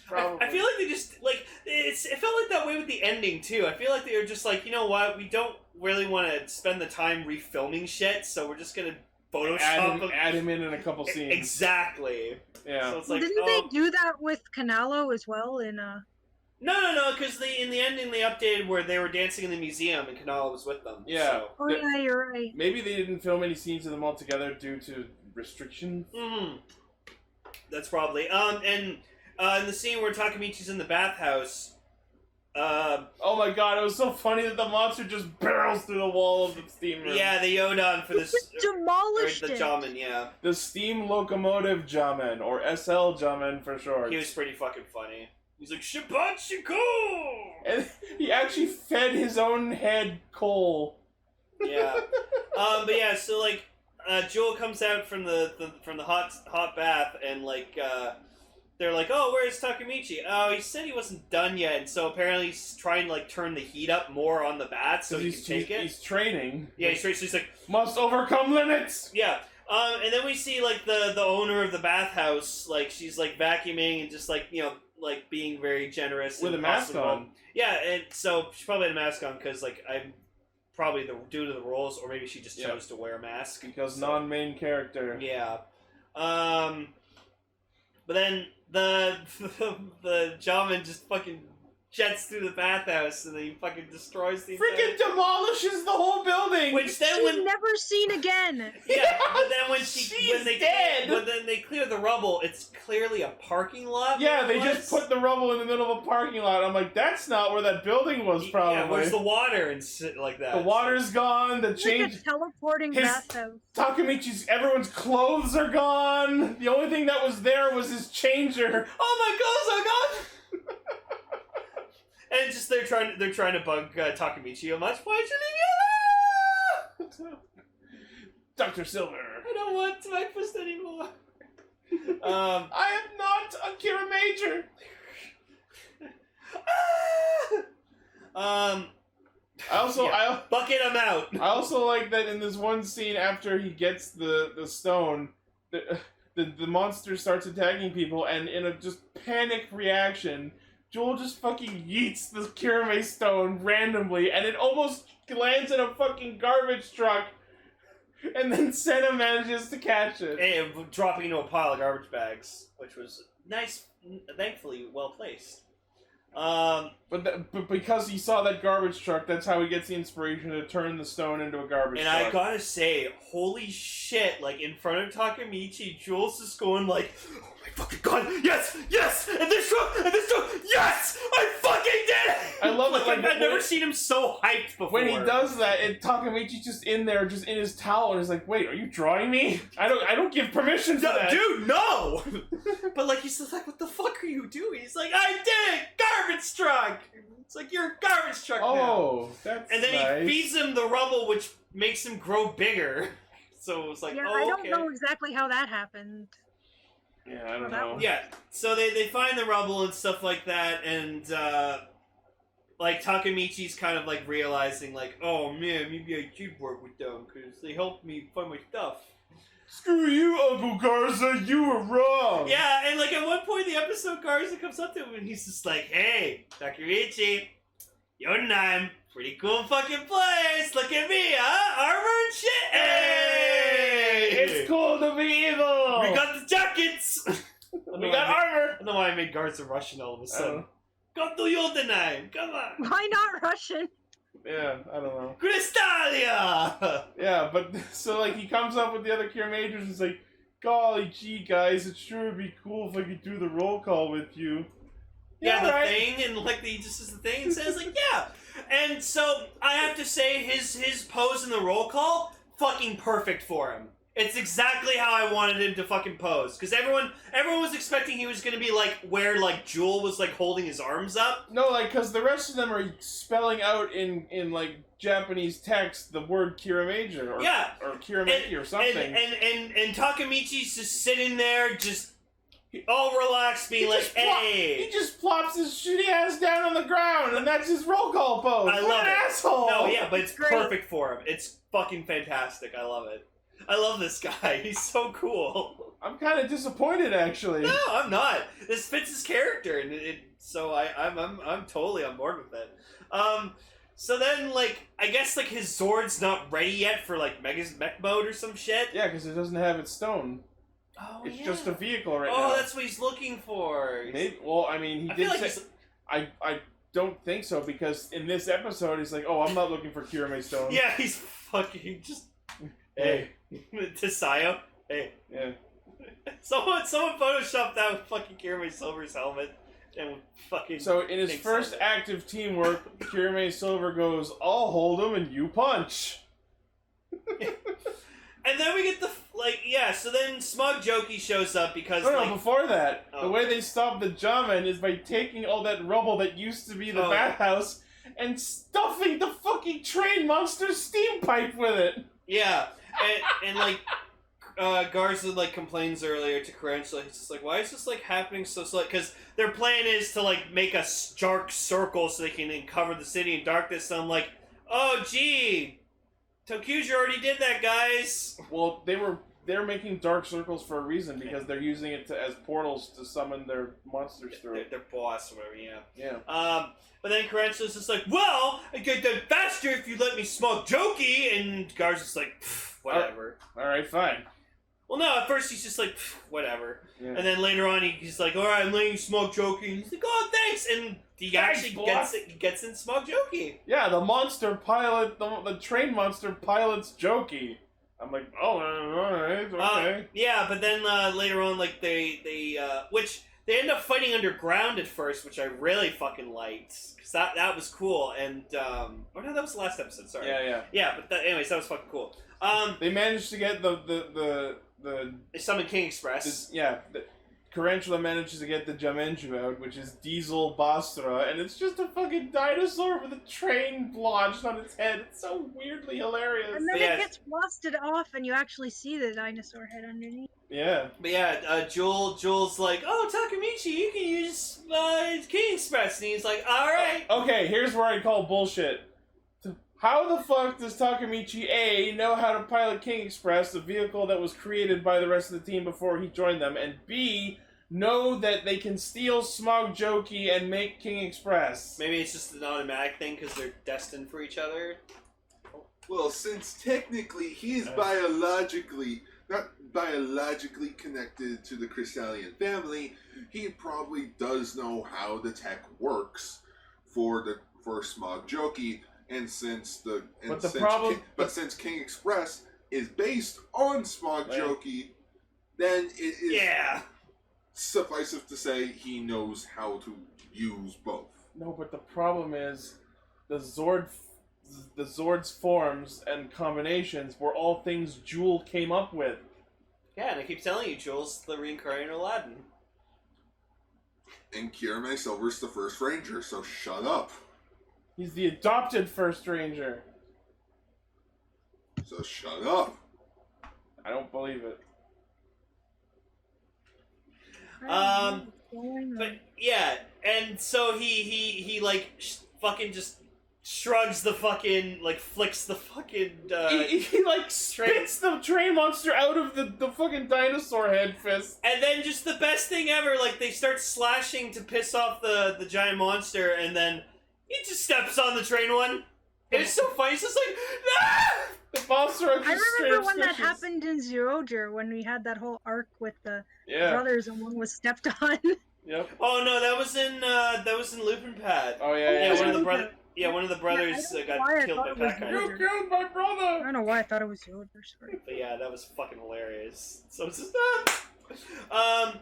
Probably. I feel like they just, like, it felt like that way with the ending, too. I feel like they were just like, you know what, we don't really want to spend the time refilming shit, so we're just going to Photoshop add him in a couple scenes. Exactly. Yeah. So it's like, Didn't they do that with Canalo as well in No, because in the ending they updated where they were dancing in the museum and Kanala was with them. Yeah. So. Oh yeah, you're right. Maybe they didn't film any scenes of them all together due to restrictions. Mm-hmm. That's probably. And in the scene where Takamichi's in the bathhouse. Oh my god, it was so funny that the monster just barrels through the wall of the steam room. Yeah, the Yodon for this. Demolished the it. Jamin, yeah. The steam locomotive Jamin, or SL Jamin for short. He was pretty fucking funny. He's like, Shibachiko! And he actually fed his own head coal. Yeah. But yeah, so like, Jewel comes out from the hot bath, and like, they're like, oh, where's Takamichi? Oh, he said he wasn't done yet, and so apparently he's trying to like turn the heat up more on the bath so he can take it. He's training. Yeah, he's training, so he's like, must overcome limits! Yeah. And then we see like the owner of the bathhouse, like she's like vacuuming and just like, you know, like being very generous with a mask on. Yeah, and so she probably had a mask on because like I'm probably due to the roles, or maybe she just chose to wear a mask because non-main character. Yeah. But then the Jamin just fucking jets through the bathhouse and then he fucking destroys the freaking demolishes the whole building. Which then She's never seen again. Yeah, but then when they clear the rubble, it's clearly a parking lot. Yeah, they just put the rubble in the middle of a parking lot. I'm like, that's not where that building was. Probably. Yeah, where's the water and shit like that? The water's gone. The change. Like a teleporting bathhouse. Takamichi's everyone's clothes are gone. The only thing that was there was his changer. Oh my clothes are gone. And just they're trying to bug Takamichi a much. Why'd you leave me alone? Dr. Silver. I don't want breakfast anymore. I am not a Kiramager. I bucket him out. I also like that in this one scene after he gets the stone, the monster starts attacking people, and in a just panic reaction, Joel just fucking yeets the Kirame stone randomly, and it almost lands in a fucking garbage truck, and then Senna manages to catch it. And dropping into a pile of garbage bags, which was nice, thankfully well placed. But because he saw that garbage truck, that's how he gets the inspiration to turn the stone into a garbage truck. And I gotta say, holy shit, like, in front of Takamichi, Jules is going like, oh my fucking god, yes, and this truck, yes, I fucking did it! I love it. Like, I've never seen him so hyped before. When he does that, and Takamichi's just in there, just in his towel, and he's like, wait, are you drawing me? I don't give permission to that. Dude, no! But like, he's like, what the fuck are you doing? He's like, I did it! Garbage truck! It's like, you're a garbage truck now. Oh, that's And then nice. he feeds him the rubble, which makes him grow bigger. So it's like, yeah, oh, I don't okay. know exactly how that happened. Yeah, I don't know. Yeah, so they find the rubble and stuff like that, and like Takamichi's kind of like realizing like, oh man, maybe I should work with them because they helped me find my stuff. Screw you, Uncle Garza, you were wrong. Yeah, and like at one point in the episode, Garza comes up to him and he's just like, hey, Takamichi, Yonheim, pretty cool fucking place. Look at me, huh? Armor and shit. Hey, it's cool to be evil. We got the jackets. We got armor. I don't know why I made Garza Russian all of a sudden. Go to Yonheim, come on. Why not Russian? Yeah, I don't know. Crystalia! Yeah, but so like he comes up with the other Kiramagers and is like, golly gee guys, it sure would be cool if I could do the roll call with you. Yeah, the thing, and like he just says the thing and says like, yeah. And so I have to say his pose in the roll call, fucking perfect for him. It's exactly how I wanted him to fucking pose. Because everyone was expecting he was going to be like where like Jewel was like holding his arms up. No, like, because the rest of them are spelling out in like Japanese text the word Kiramager or Kirameki or something. And Takamichi's just sitting there, just all relaxed, being like, "Hey." He just plops his shitty ass down on the ground, and that's his roll call pose. I love an it. asshole. No, yeah, but it's Great. perfect for him. It's fucking fantastic. I love it. I love this guy. He's so cool. I'm kind of disappointed, actually. No, I'm not. This fits his character, and so I'm totally on board with it. So then, like, I guess like his Zord's not ready yet for like mech mode or some shit. Yeah, because it doesn't have its stone. Oh, It's just a vehicle right now. Oh, that's what he's looking for. Maybe, well, I mean, he I did feel like say... I don't think so, because in this episode, he's like, oh, I'm not looking for Kirame Stone. Yeah, he's fucking just... Hey. To Sayo. Hey. Yeah. Someone photoshopped that fucking Kirame Silver's helmet and fucking... So, in his first act of teamwork, Kirame Silver goes, I'll hold him and you punch. And then we get the, like, yeah, so then Smug Jokey shows up because, No, before that, Oh. the way they stop the Jamin is by taking all that rubble that used to be the bathhouse and stuffing the fucking train monster's steam pipe with it. Yeah, and like, Garza, like, complains earlier to Crunch, like, it's just like, why is this, like, happening so slow? Because their plan is to, like, make a dark circle so they can then cover the city in darkness, so I'm like, oh, gee, Tokusatsu already did that, guys. Well, they're making dark circles for a reason, because they're using it as portals to summon their monsters through. Their boss, or whatever, yeah. Yeah. But then Carantula's just like, well, I get done faster if you let me smoke Jokey, and Garza's like, whatever. Alright, fine. Well, no, at first he's just like, whatever. Yeah. And then later on he's like, alright, I'm letting you smoke Jokey. And he's like, oh, thanks. And he actually gets in smoke Jokey. Yeah, the monster pilot, the train monster pilots Jokey. I'm like, oh, alright, okay. Yeah, but then later on, like, which they end up fighting underground at first, which I really fucking liked. Because that was cool. And, oh no, that was the last episode, sorry. Yeah. Yeah, but anyways, that was fucking cool. They managed to get They summoned King Express. Tarantula manages to get the Jamenju out, which is Diesel Bastra, and it's just a fucking dinosaur with a train lodged on its head. It's so weirdly hilarious. And then it gets blasted off, and you actually see the dinosaur head underneath. Yeah. But yeah, Joel's like, oh, Takamichi, you can use King Express. And he's like, alright. Okay, here's where I call bullshit. How the fuck does Takamichi A know how to pilot King Express, the vehicle that was created by the rest of the team before he joined them, and B, know that they can steal Smog Jokey and make King Express? Maybe it's just an automatic thing because they're destined for each other. Well, since technically he is not biologically connected to the Crystallian family, he probably does know how the tech works for Smog Jokey. And since since King Express is based on Smog Jokey, then it is suffice it to say he knows how to use both. No, but the problem is the Zord's forms and combinations were all things Jewel came up with. Yeah, and I keep telling you, Jules, the reincarnated Aladdin. And Kirame Silver's the first ranger, so shut up. He's the adopted first ranger. So shut up. I don't believe it. But yeah, and so he like fucking just shrugs the fucking, like, flicks the fucking he like spits the train monster out of the fucking dinosaur head fist. And then just the best thing ever, like, they start slashing to piss off the giant monster, and then he just steps on the train one. And it's so funny. It's just like, ah! The monster. I remember when that happened in Zeroger, when we had that whole arc with the brothers and one was stepped on. Yep. Oh no, that was in Lupin Pad. Oh yeah. One of the brothers got killed by Pac-Man. You killed my brother. I don't know why I thought it was Zeroger. But yeah, that was fucking hilarious. So it's just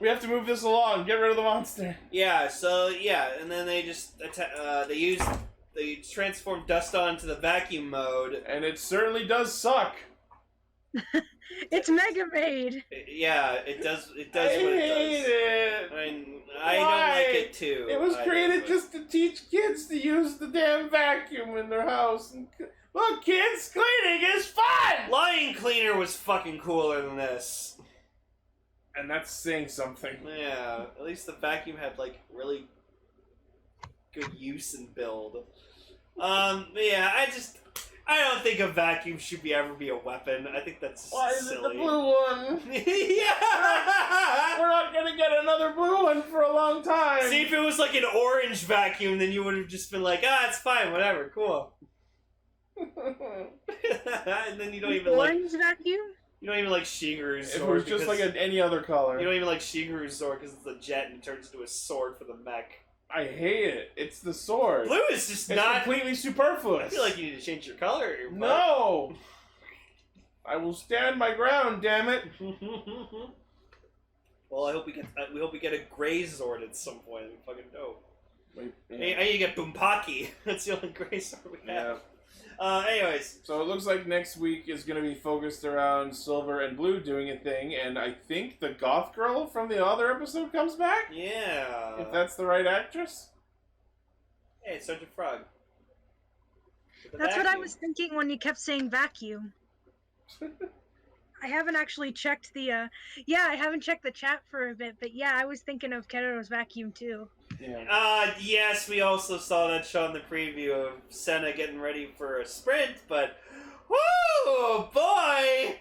we have to move this along. Get rid of the monster. Yeah. So yeah, and then they just they transform Dust into the vacuum mode, and it certainly does suck. It's Mega Maid. Yeah, it does. It I does what it hate does. it. I don't like it too. It was created just to teach kids to use the damn vacuum in their house. And look, kids, cleaning is fun! Lion Cleaner was fucking cooler than this. And that's saying something. Yeah, at least the vacuum had like really good use and build. Yeah, I don't think a vacuum should ever be a weapon. I think that's Why is silly. it the blue one? Yeah! We're not gonna get another blue one for a long time. See, if it was like an orange vacuum, then you would have just been like, it's fine, whatever, cool. And then you don't even Orange vacuum? You don't even like Shigeru's If sword. it was just like any other color. You don't even like Shigeru's sword because it's a jet and turns into a sword for the mech. I hate it. It's the sword. Blue is just it's not completely superfluous. I feel like you need to change your color. Or your no. I will stand my ground. Damn it. Well, I hope we hope we get a gray Zord at some point. It'd be fucking dope. Wait, I need to get Boompaki. That's the only gray Zord we have. Anyways. So it looks like next week is going to be focused around Silver and Blue doing a thing, and I think the goth girl from the other episode comes back? Yeah. If that's the right actress? Hey, it's Sergeant Frog. That's what I was thinking when you kept saying vacuum. I haven't actually checked the, I haven't checked the chat for a bit, but yeah, I was thinking of Kero's vacuum too. Yeah. Yes, we also saw that show in the preview of Senna getting ready for a sprint, but woo, boy!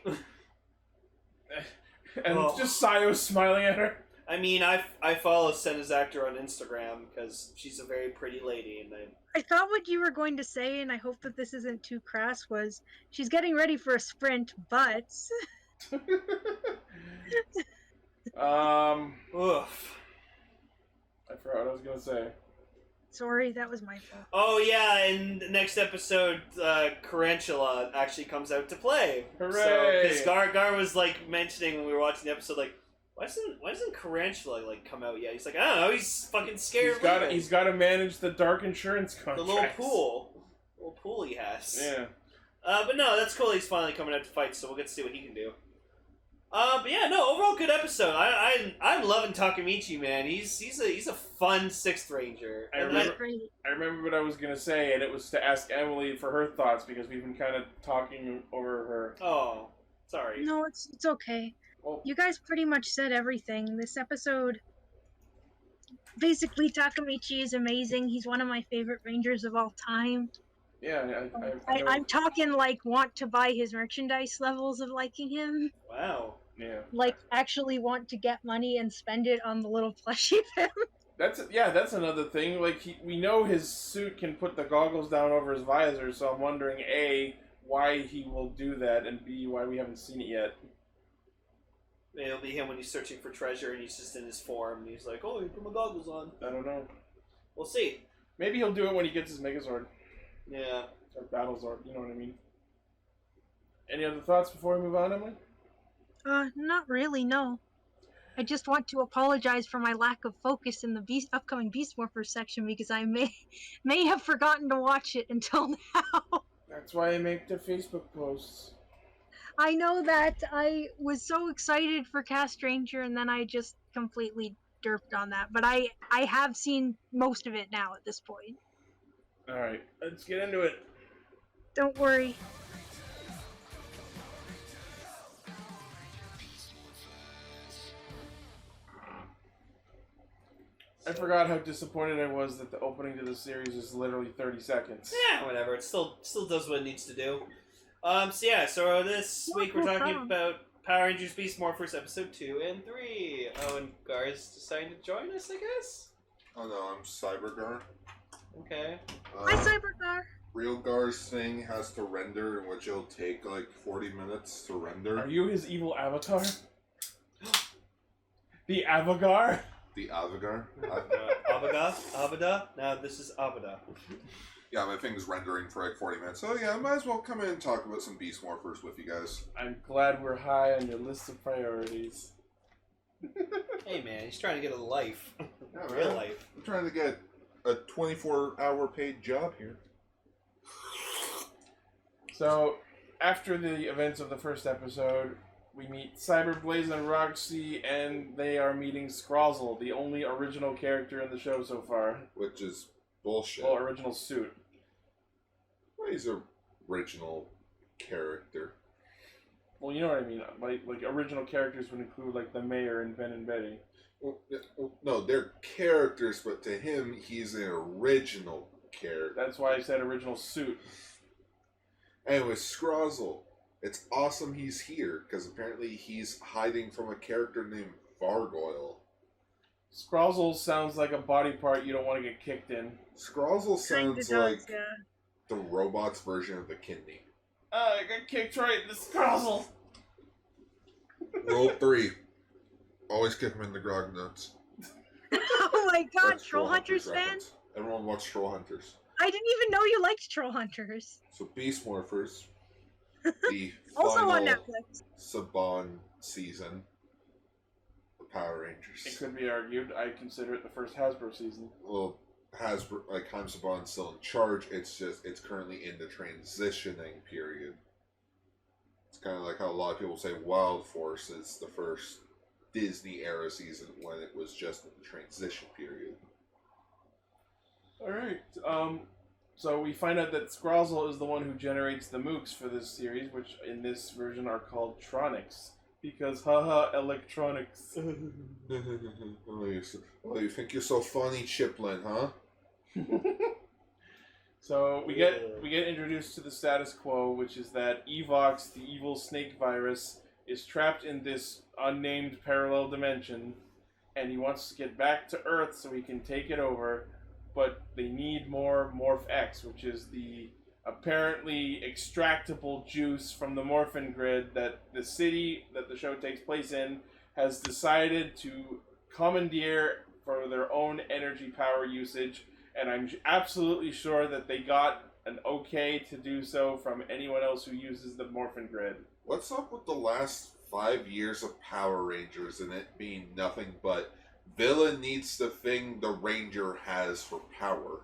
And just Sayo smiling at her. I mean, I follow Senna's actor on Instagram because she's a very pretty lady, and I thought what you were going to say, and I hope that this isn't too crass, was she's getting ready for a sprint, but... Oof. I forgot what I was going to say. Sorry, that was my fault. Oh yeah, in the next episode, Carantula actually comes out to play. Hooray! Because Gar was like mentioning when we were watching the episode, like, why doesn't Carantula like come out yet? He's like, I don't know, he's fucking scared. He's got to manage the dark insurance contracts. The little pool he has. Yeah. But no, that's cool. He's finally coming out to fight, so we'll get to see what he can do. But yeah, no, overall good episode. I'm loving Takamichi, man. He's a fun Sixth Ranger. I remember what I was gonna say, and it was to ask Emily for her thoughts because we've been kind of talking over her. Oh, sorry. No, it's okay. Well, you guys pretty much said everything. This episode, basically, Takamichi is amazing. He's one of my favorite Rangers of all time. Yeah, I'm talking like want to buy his merchandise levels of liking him. Wow. Yeah. Like actually want to get money and spend it on the little plushie of him. That's another thing. Like we know his suit can put the goggles down over his visor, so I'm wondering A, why he will do that, and B, why we haven't seen it yet. It'll be him when he's searching for treasure and he's just in his form and he's like, oh, you put my goggles on. I don't know. We'll see. Maybe he'll do it when he gets his Megazord. Yeah. Or Battlezord, you know what I mean. Any other thoughts before we move on, Emily? Not really, no. I just want to apologize for my lack of focus in the upcoming Beast Morphers section because I may have forgotten to watch it until now. That's why I make the Facebook posts. I know that I was so excited for Castranger and then I just completely derped on that. But I have seen most of it now at this point. Alright, let's get into it. Don't worry. I forgot how disappointed I was that the opening to the series is literally 30 seconds. Yeah, whatever. It still does what it needs to do. So this week we're talking about Power Rangers Beast Morphers episode 2 and 3. Oh, and Gar's deciding to join us, I guess? Oh no, I'm CyberGar. Okay. Hi, CyberGar. Real Gar's thing has to render, in which it'll take like 40 minutes to render. Are you his evil avatar? The Avagar? The Avagar? Abada? Now this is Abada. Yeah, my thing's rendering for like 40 minutes. So yeah, I might as well come in and talk about some Beast Morphers with you guys. I'm glad we're high on your list of priorities. Hey man, he's trying to get a life. Yeah, Real man. life. I'm trying to get a 24-hour paid job here. So, after the events of the first episode, we meet Cyberblaze and Roxy, and they are meeting Scrozzle, the only original character in the show so far. Which is bullshit. Well, original suit. Well, he's an original character. Well, you know what I mean. Like original characters would include like the mayor and Ben and Betty. Well, no, they're characters, but to him, he's an original character. That's why I said original suit. Anyway, Scrozzle. It's awesome he's here, because apparently he's hiding from a character named Vargoyle. Scrozzle sounds like a body part you don't want to get kicked in. Scrozzle sounds like yeah. the robot's version of the kidney. I got kicked right in the Scrozzle. Rule 3. Always kick him in the grog nuts. Oh my god, That's Troll Hunters fan? reference. Everyone watch Troll Hunters. I didn't even know you liked Troll Hunters. So Beast Morphers, the Also on final Netflix. Saban season of Power Rangers. It could be argued. I consider it the first Hasbro season. Well, Hasbro, like Haim Saban's still in charge. It's currently in the transitioning period. It's kind of like how a lot of people say Wild Force is the first Disney era season when it was just in the transition period. Alright, so we find out that Scrozzle is the one who generates the mooks for this series, which in this version are called Tronics. Because, haha, electronics. Oh, you think you're so funny, Chiplin, huh? So we get introduced to the status quo, which is that Evox, the evil snake virus, is trapped in this unnamed parallel dimension, and he wants to get back to Earth so he can take it over, but they need more Morph X, which is the apparently extractable juice from the Morphin Grid that the city that the show takes place in has decided to commandeer for their own energy power usage, and I'm absolutely sure that they got an okay to do so from anyone else who uses the Morphin Grid. What's up with the last 5 years of Power Rangers and it being nothing but villain needs the thing the Ranger has for power?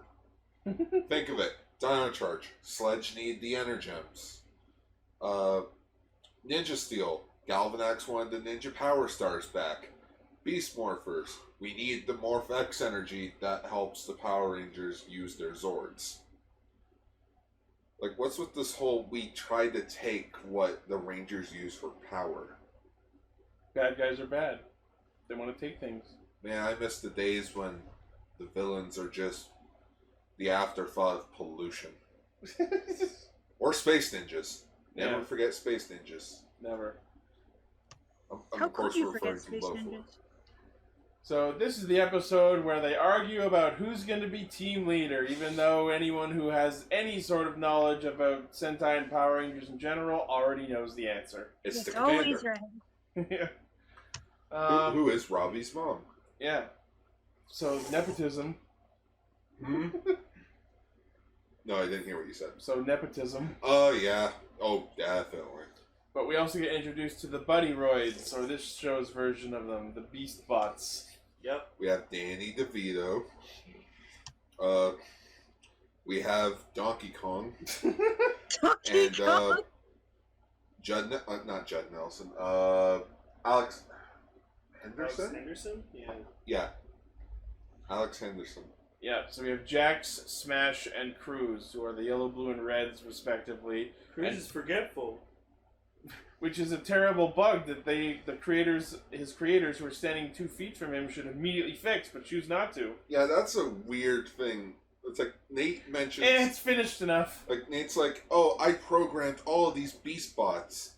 Think of it. Dino Charge. Sledge need the Energems. Ninja Steel. Galvanax wanted the Ninja Power Stars back. Beast Morphers. We need the Morph X energy that helps the Power Rangers use their Zords. Like, what's with this whole we tried to take what the Rangers use for power? Bad guys are bad. They want to take things. Man, I miss the days when the villains are just the afterthought of pollution. Or space ninjas. Never Yeah. forget space ninjas. Never. I'm How of course could you referring forget to Space Low Ninjas? Force. So this is the episode where they argue about who's going to be team leader, even though anyone who has any sort of knowledge about Sentai and Power Rangers in general already knows the answer. It's the always commander. right. Yeah. Who is Robbie's mom? Yeah. So nepotism. Hmm? No, I didn't hear what you said. So nepotism. Oh, yeah. Oh, definitely. But we also get introduced to the Buddy Roids, or this show's version of them, the Beast Bots. Yep. We have Danny DeVito. We have Donkey Kong. Donkey And, Kong? not Judd Nelson. Alex Henderson? Alex Henderson? Yeah. Yeah. Alex Henderson. Yeah, so we have Jax, Smash, and Cruz, who are the yellow, blue, and reds, respectively. Cruz is forgetful. Which is a terrible bug that his creators who are standing 2 feet from him should immediately fix, but choose not to. Yeah, that's a weird thing. It's like Nate mentions. And it's finished enough. Like Nate's like, oh, I programmed all of these beast bots.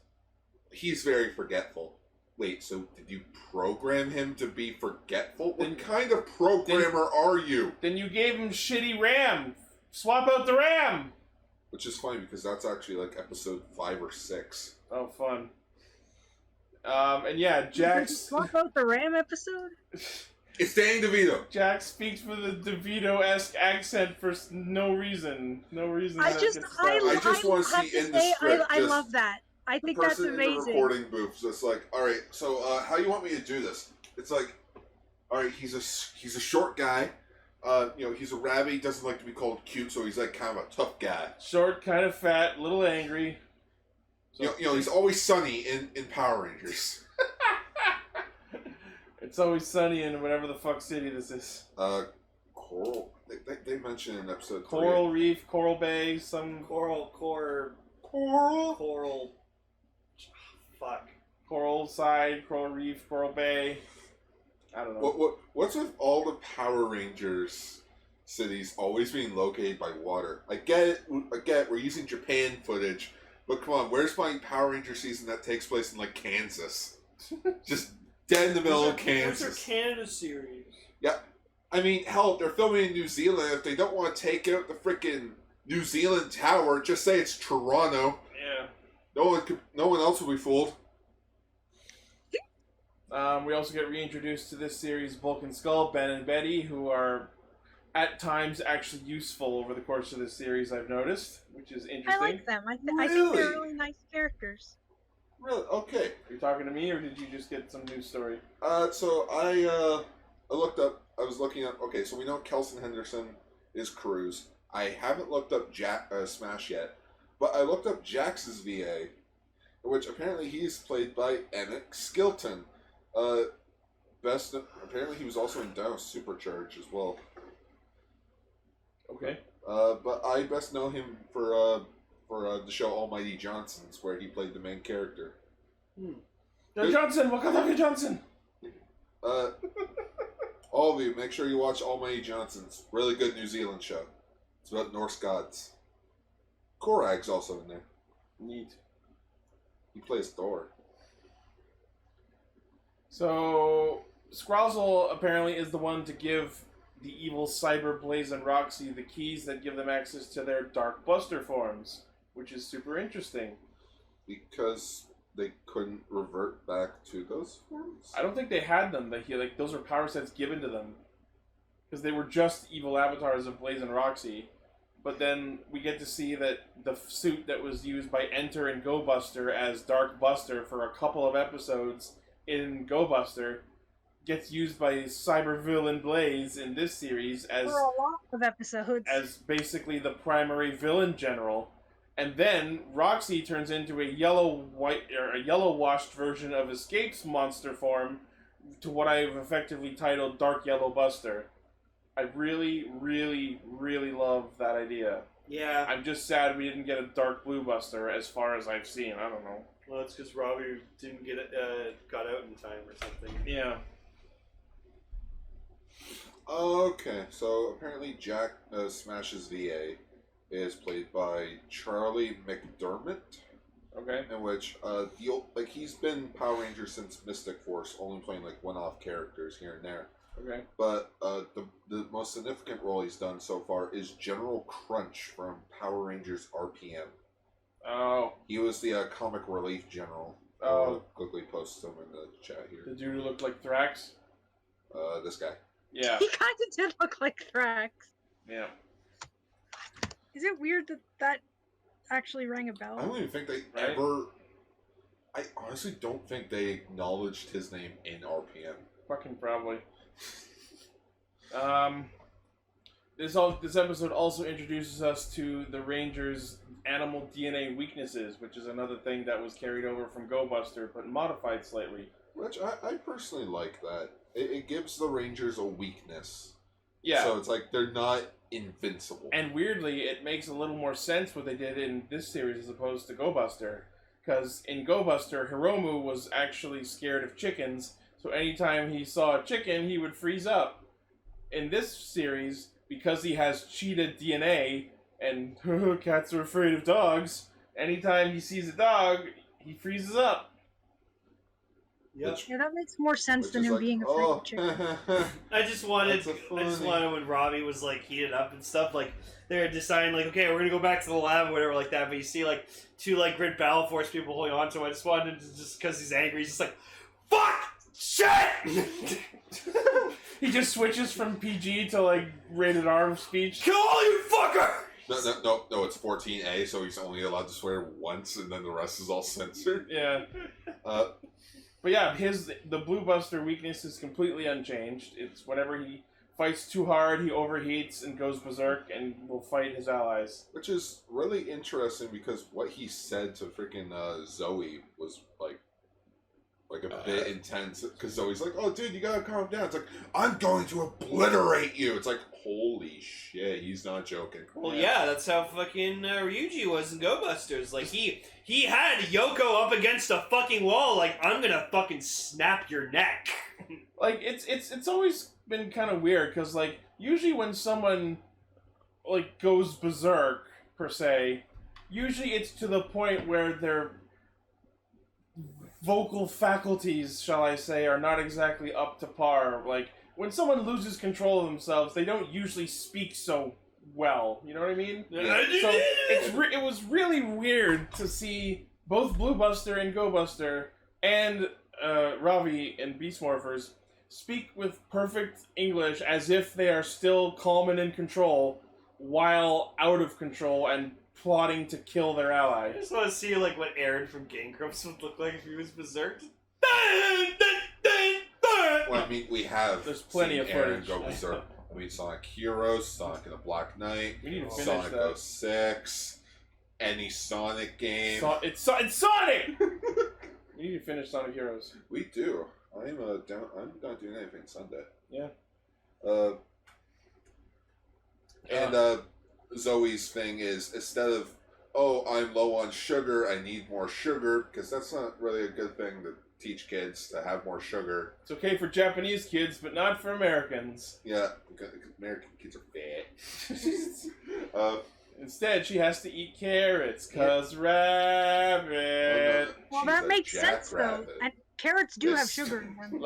He's very forgetful. Wait, so did you program him to be forgetful? What kind of programmer are you? Then you gave him shitty RAM. Swap out the RAM. Which is funny because that's actually like episode 5 or 6. Oh, fun. And yeah, Did Jax. you swap out the Ram episode? It's Danny DeVito. Jax speaks with a DeVito-esque accent for no reason. No reason. I that just, gets I, started. I just wanna have see to in the say, script, I just love that. I think The that's person in the amazing. recording booth is just like, all right, so how you want me to do this? It's like, all right, he's a short guy. He's a rabbit. He doesn't like to be called cute, so he's like kind of a tough guy. Short, kind of fat, little angry. So, You know, he's always sunny in Power Rangers. It's always sunny in whatever the fuck city this is. Coral. They mentioned in episode 3. Coral Reef, Coral Bay, some Coral. Fuck. Coral Side, Coral Reef, Coral Bay. I don't know. What's with all the Power Rangers cities always being located by water? I get it. We're using Japan footage, but come on, where's my Power Ranger season that takes place in like Kansas? Just dead in the middle of Kansas. There's their Canada series. Yeah, I mean, hell, they're filming in New Zealand. If they don't want to take out the freaking New Zealand tower, just say it's Toronto. Yeah. No one else will be fooled. We also get reintroduced to this series Bulk and Skull, Ben and Betty, who are at times actually useful over the course of this series, I've noticed, which is interesting. I like them. I think they're really nice characters. Really? Okay. Are you talking to me, or did you just get some news story? So I looked up. I was looking up. Okay, so we know Kelson Henderson is Cruz. I haven't looked up Smash yet, but I looked up Jax's VA, which apparently he's played by Emmett Skilton. Apparently he was also in Dino Supercharge as well. Okay. But I best know him for the show Almighty Johnsons, where he played the main character. Johnson, Wakadaka Johnson. All of you, make sure you watch Almighty Johnsons. Really good New Zealand show. It's about Norse gods. Korag's also in there. Neat. He plays Thor. So, Scrozzle apparently is the one to give the evil Cyber Blaze and Roxy the keys that give them access to their Dark Buster forms, which is super interesting. Because they couldn't revert back to those forms? I don't think they had them. Those are power sets given to them. Because they were just evil avatars of Blaze and Roxy. But then we get to see that the suit that was used by Enter and Go Buster as Dark Buster for a couple of episodes in Go Buster gets used by Cyber Villain Blaze in this series as for a lot of episodes as basically the primary villain general, and then Roxy turns into a yellow washed version of Escape's monster form to what I've effectively titled Dark Yellow Buster. I really, really, really love that idea. Yeah. I'm just sad we didn't get a Dark Blue Buster as far as I've seen. I don't know. Well, it's because Robbie didn't get it, got out in time or something. Yeah. Okay, so apparently Jack Smash's VA is played by Charlie McDermott. Okay. In which he's been Power Ranger since Mystic Force, only playing like one-off characters here and there. Okay. But the most significant role he's done so far is General Crunch from Power Rangers RPM. Oh. He was the comic relief general. Oh. Quickly post him in the chat here. The dude who looked like Thrax? This guy. Yeah. He kind of did look like Thrax. Yeah. Is it weird that actually rang a bell? I don't even think they ever... I honestly don't think they acknowledged his name in RPM. Fucking probably. This episode also introduces us to the Rangers' animal DNA weaknesses, which is another thing that was carried over from Go Buster, but modified slightly. Which I personally like that. It gives the Rangers a weakness. Yeah. So it's like they're not invincible. And weirdly, it makes a little more sense what they did in this series as opposed to Go Buster. Because in Go Buster, Hiromu was actually scared of chickens, so anytime he saw a chicken, he would freeze up. In this series, because he has cheetah DNA, and cats are afraid of dogs, anytime he sees a dog, he freezes up. Yep. Yeah, that makes more sense than him being afraid of chickens. I just wanted when Robbie was like heated up and stuff, like they're deciding like, okay, we're gonna go back to the lab or whatever like that, but you see like two like Grid Battleforce people holding on to him. I just wanted to, just because he's angry, he's just like, fuck! Shit! He just switches from PG to like rated R speech. Kill all you fucker! No, it's 14A, so he's only allowed to swear once, and then the rest is all censored. Yeah. But yeah, the Blue Buster weakness is completely unchanged. It's whenever he fights too hard, he overheats and goes berserk and will fight his allies. Which is really interesting because what he said to freaking Zoe was like a bit intense. Because Zoe's like, "Oh, dude, you gotta calm down." It's like, "I'm going to obliterate you." It's like, holy shit, he's not joking. Well, yeah, that's how fucking Ryuji was in Go Busters. Like, he had Yoko up against a fucking wall, like, I'm gonna fucking snap your neck. Like, it's always been kind of weird, because, like, usually when someone, like, goes berserk, per se, usually it's to the point where their vocal faculties, shall I say, are not exactly up to par. Like, when someone loses control of themselves, they don't usually speak so well. You know what I mean? Yeah. So it was really weird to see both Blue Buster and Go Buster and Ravi and Beast Morphers speak with perfect English as if they are still calm and in control while out of control and plotting to kill their ally. I just want to see like what Aaron from Game Grumps would look like if he was berserk. Well, I mean, we have There's plenty seen of Aaron footage. go berserk. I mean, Sonic Heroes, Sonic and the Black Knight, We need to finish Sonic that. 06, any Sonic game. It's Sonic! We need to finish Sonic Heroes. We do. I'm not doing anything Sunday. Yeah. Zoe's thing is, instead of, "Oh, I'm low on sugar, I need more sugar," because that's not really a good thing to teach kids, to have more sugar. It's okay for Japanese kids, but not for Americans. Yeah, because American kids are fat. Instead, she has to eat carrots, cause rabbit. Well, that makes sense though. And carrots do have sugar in them.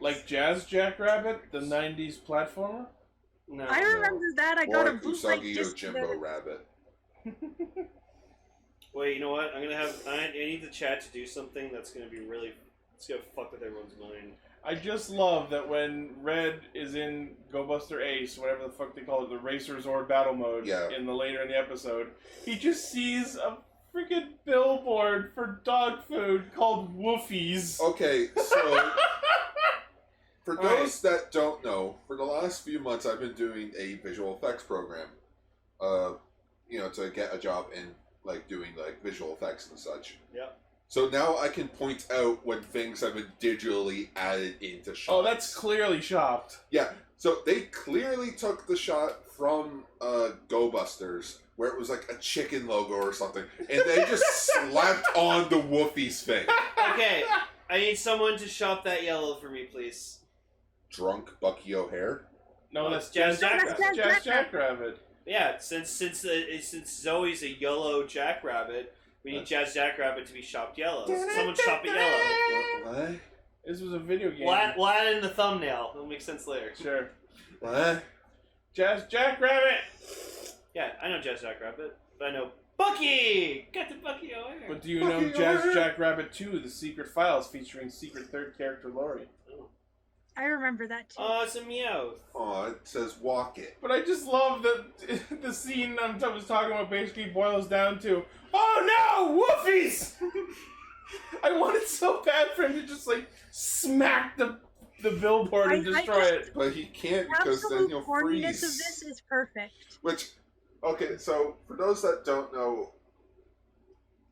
Like Jazz Jackrabbit, the 90s platformer? No. I remember that. I got a Or bootleg Usagi just Yojimbo the... Rabbit. Wait, you know what? I need the chat to do something that's gonna be really. It's gonna fuck with everyone's mind. I just love that when Red is in Go Buster Ace, whatever the fuck they call it, the Racer Zord battle mode, later in the episode, he just sees a freaking billboard for dog food called Woofies. Okay, so for those that don't know, for the last few months I've been doing a visual effects program, to get a job in like doing like visual effects and such. Yep. So now I can point out when things have been digitally added into shots. Oh, that's clearly shopped. Yeah, so they clearly took the shot from Go Busters, where it was like a chicken logo or something, and they just slapped on the Woofie's thing. Okay, I need someone to shop that yellow for me, please. Drunk Bucky O'Hare? No, that's Jazz Jackrabbit. Jackrabbit. Jazz Jackrabbit. Yeah, since Zoe's a yellow Jackrabbit, we need Jazz Jackrabbit to be shopped yellow. Someone shop it yellow. What? This was a video game. We'll add it in the thumbnail. It'll make sense later. Sure. What? Jazz Jackrabbit! Yeah, I know Jazz Jackrabbit, but I know Bucky! Got the Bucky O'Hare. But do you know Jazz Jackrabbit 2, The Secret Files, featuring secret third character Lori? I remember that too. Oh, it's a Meowth. Oh, it says walk it. But I just love that the scene I was talking about basically boils down to, oh no, Woofies! I wanted so bad for him to just like smack the billboard and destroy it. But he can't because then he'll freeze. The corniness of this is perfect. Which, okay, so for those that don't know,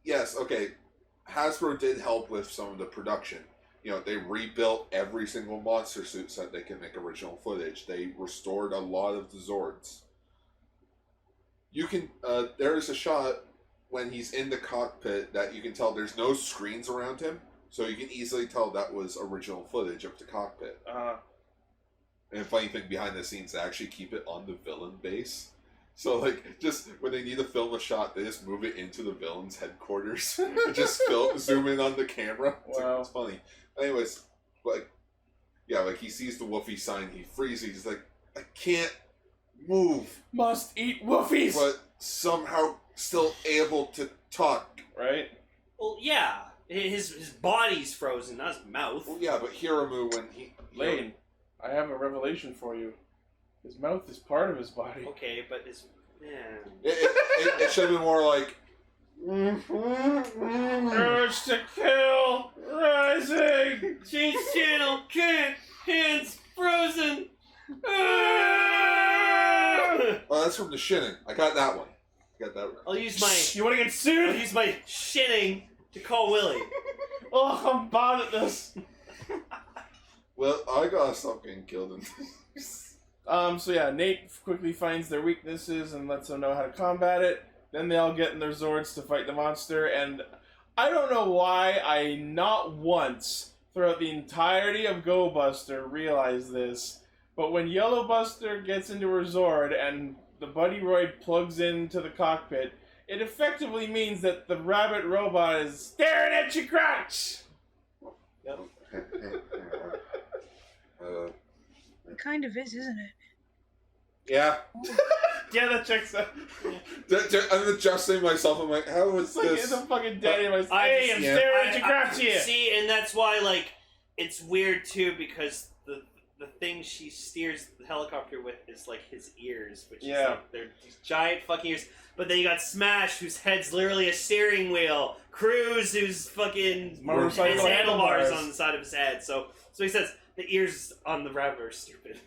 yes, okay, Hasbro did help with some of the production. They rebuilt every single monster suit so that they can make original footage. They restored a lot of the Zords. You can, there is a shot when he's in the cockpit that you can tell there's no screens around him, so you can easily tell that was original footage of the cockpit. And funny thing behind the scenes, they actually keep it on the villain base. So, like, just when they need to film a shot, they just move it into the villain's headquarters and just zoom in on the camera. Wow. It's funny. Anyways, like he sees the Woofie sign, he freezes, he's like, I can't move. Must eat Woofies! But somehow still able to talk. Right? Well, yeah. His body's frozen, not his mouth. Well, yeah, but Hiramu, when he... Lane, I have a revelation for you. His mouth is part of his body. Okay, but his... Yeah. It should have been more like... Urge to kill rising. Change channel, can't, hands frozen. that's from the Shinning. I got that one. I'll use my. You want to get sued? I'll use my shinning to call Willie. Oh, I'm bad at this. Well, I gotta stop getting killed in this. So yeah, Nate quickly finds their weaknesses and lets them know how to combat it. Then they all get in their zords to fight the monster, and I don't know why I not once throughout the entirety of Go Buster realized this, but when Yellow Buster gets into her zord and the Buddy Roid plugs into the cockpit, it effectively means that the rabbit robot is staring at your crotch! Yep. It kind of is, isn't it? Yeah. Yeah, that checks out. I'm adjusting myself. I'm like, how is It's like this? it's a fucking daddy. Hey, I'm staring at your crotch here! See, and that's why, like, it's weird, too, because the thing she steers the helicopter with is, like, his ears, which is, like, they're these giant fucking ears. But then you got Smash, whose head's literally a steering wheel. Cruz, who's fucking Motorcycle has handlebars handlebars on the side of his head. So he says the ears on the rabbit are stupid.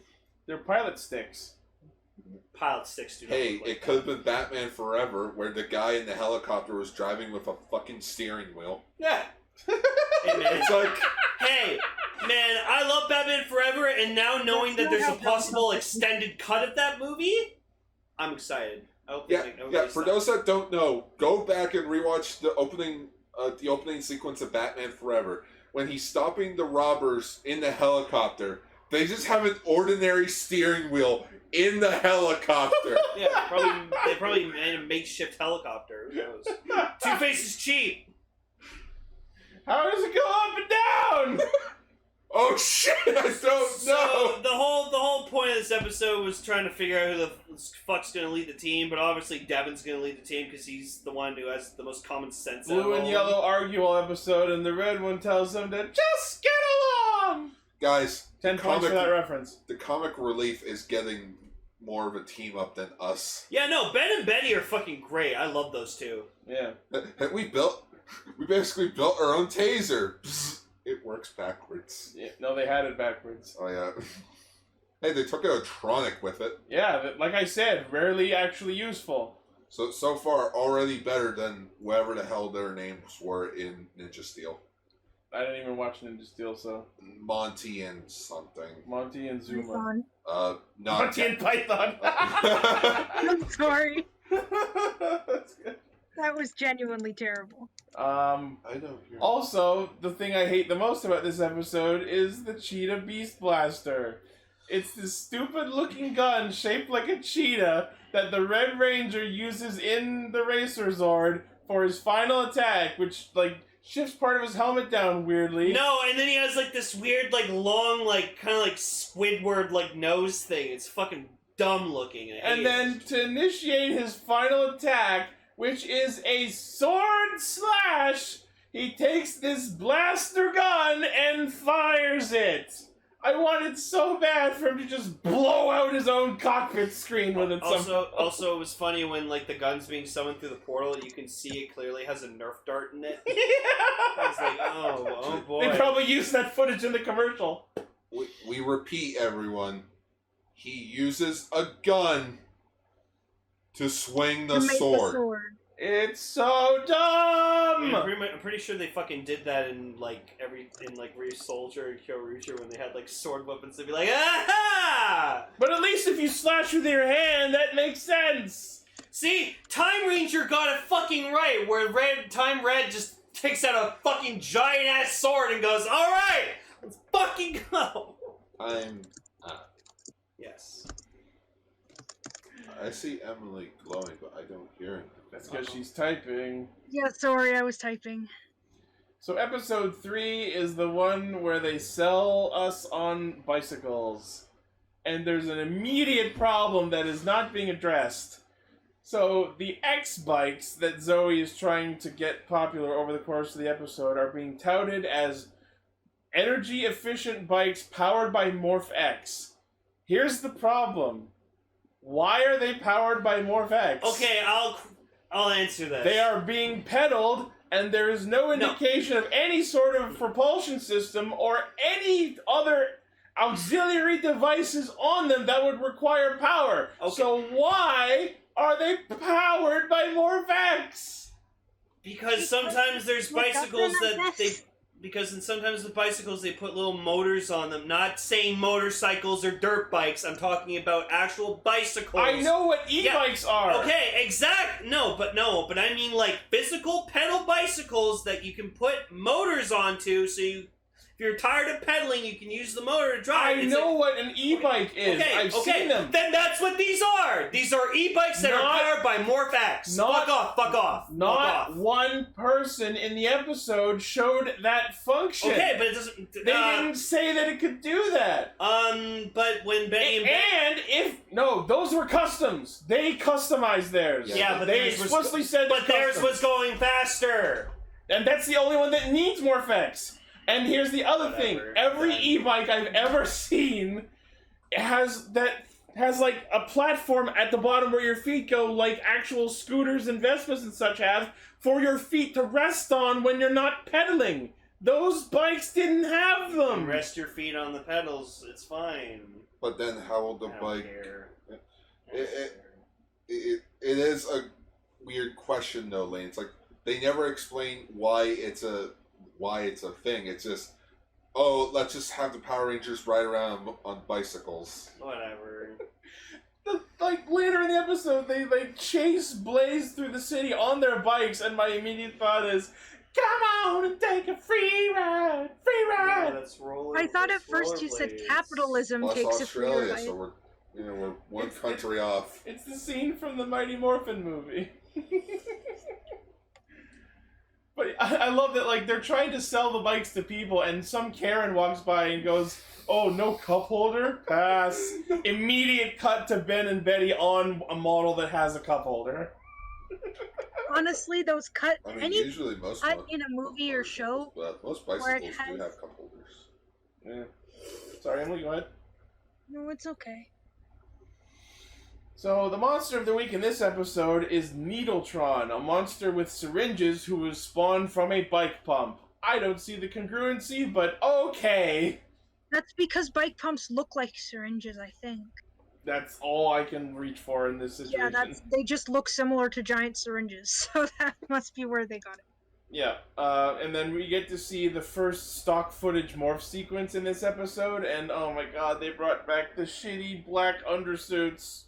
They're pilot sticks. Pilot sticks do not Hey, look like it could have been Batman Forever, where the guy in the helicopter was driving with a fucking steering wheel. Yeah. Hey, man. It's like, Hey, man, I love Batman Forever, and now knowing that there's a possible extended cut of that movie, I'm excited. I hope yeah. For those that don't know, go back and rewatch the opening sequence of Batman Forever when he's stopping the robbers in the helicopter. They just have an ordinary steering wheel in the helicopter. Yeah, they probably made a makeshift helicopter. Who knows? Two-Face is cheap. How does it go up and down? Oh shit! I don't know. So the whole point of this episode was trying to figure out who the fuck's going to lead the team, but obviously Devin's going to lead the team because he's the one who has the most common sense. Blue and yellow argue all episode, and the red one tells them to just get along. Guys, 10 points for that reference. The comic relief is getting more of a team up than us. Yeah, no, Ben and Betty are fucking great. I love those two. Yeah. We basically built our own taser. Psst, it works backwards. Yeah, no, they had it backwards. Oh yeah. Hey, they took out a Tronic with it. Yeah, like I said, rarely actually useful. So far, already better than whatever the hell their names were in Ninja Steel. I didn't even watch Ninja Steel, so... Monty and something. Monty and Zuma. Python. Not Monty and Python! I'm sorry. That's good. That was genuinely terrible. I don't hear. Also, the thing I hate the most about this episode is the Cheetah Beast Blaster. It's this stupid-looking gun shaped like a cheetah that the Red Ranger uses in the Racer Zord for his final attack, which, like, shifts part of his helmet down weirdly. No, and then he has, like, this weird, like, long, like, kind of like Squidward, like, nose thing. It's fucking dumb looking. And then to initiate his final attack, which is a sword slash, he takes this blaster gun and fires it. I wanted so bad for him to just blow out his own cockpit screen with it. Also, it was funny when, like, the gun's being summoned through the portal, you can see it clearly has a Nerf dart in it. Yeah. I was like, oh boy. They probably used that footage in the commercial. We repeat, everyone. He uses a gun to swing the sword. It's so dumb! I'm pretty sure they fucking did that in Rear Soldier and Kyoryuger when they had like sword weapons. They'd be like, aha! But at least if you slash with your hand, that makes sense. See, Time Ranger got it fucking right. Where Time Red just takes out a fucking giant ass sword and goes, all right, let's fucking go. Yes. I see Emily glowing, but I don't hear him. That's because she's typing. Yeah, sorry, I was typing. So episode 3 is the one where they sell us on bicycles. And there's an immediate problem that is not being addressed. So the X-bikes that Zoe is trying to get popular over the course of the episode are being touted as energy-efficient bikes powered by Morph X. Here's the problem. Why are they powered by Morph X? Okay, I'll answer that. They are being pedaled, and there is no indication of any sort of propulsion system or any other auxiliary devices on them that would require power. Okay. So why are they powered by Morphex? Because sometimes there's bicycles that they... Because sometimes with bicycles they put little motors on them. Not saying motorcycles or dirt bikes. I'm talking about actual bicycles. I know what e-bikes are. Okay, exact. No, but I mean like physical pedal bicycles that you can put motors onto. So if you're tired of pedaling, you can use the motor to drive. I know what an e-bike is. I've seen them. Then that's what these are. These are e-bikes that are powered by Morphex. Fuck off. Not one person in the episode showed that function. Okay, but it doesn't... They didn't say that it could do that. But when Betty No, those were customs. They customized theirs. Yeah, but they explicitly said but theirs was going faster. And that's the only one that needs Morphex. And here's the other thing. Every e-bike I've ever seen has like a platform at the bottom where your feet go, like actual scooters and Vespas and such have, for your feet to rest on when you're not pedaling. Those bikes didn't have them. You rest your feet on the pedals, it's fine. But then how will the bike... It is a weird question though, Lane. It's like, they never explain why it's a thing. It's just, let's just have the Power Rangers ride around on bicycles. Whatever. Like later in the episode, they like chase Blaze through the city on their bikes, and my immediate thought is, "Come on and take a free ride, free ride." No, I thought at first you said capitalism Plus takes Australia, a free ride. so we're one country off. It's the scene from the Mighty Morphin movie. But I love that, like, they're trying to sell the bikes to people, and some Karen walks by and goes, "Oh, no cup holder? Pass." Immediate cut to Ben and Betty on a model that has a cup holder. Honestly, those Usually most in a movie or show, but most bicycles do have cup holders. Yeah. Sorry, Emily, go ahead. No, it's okay. So, the monster of the week in this episode is Needletron, a monster with syringes who was spawned from a bike pump. I don't see the congruency, but okay. That's because bike pumps look like syringes, I think. That's all I can reach for in this situation. Yeah, they just look similar to giant syringes, so that must be where they got it. Yeah, and then we get to see the first stock footage morph sequence in this episode, and oh my god, they brought back the shitty black undersuits.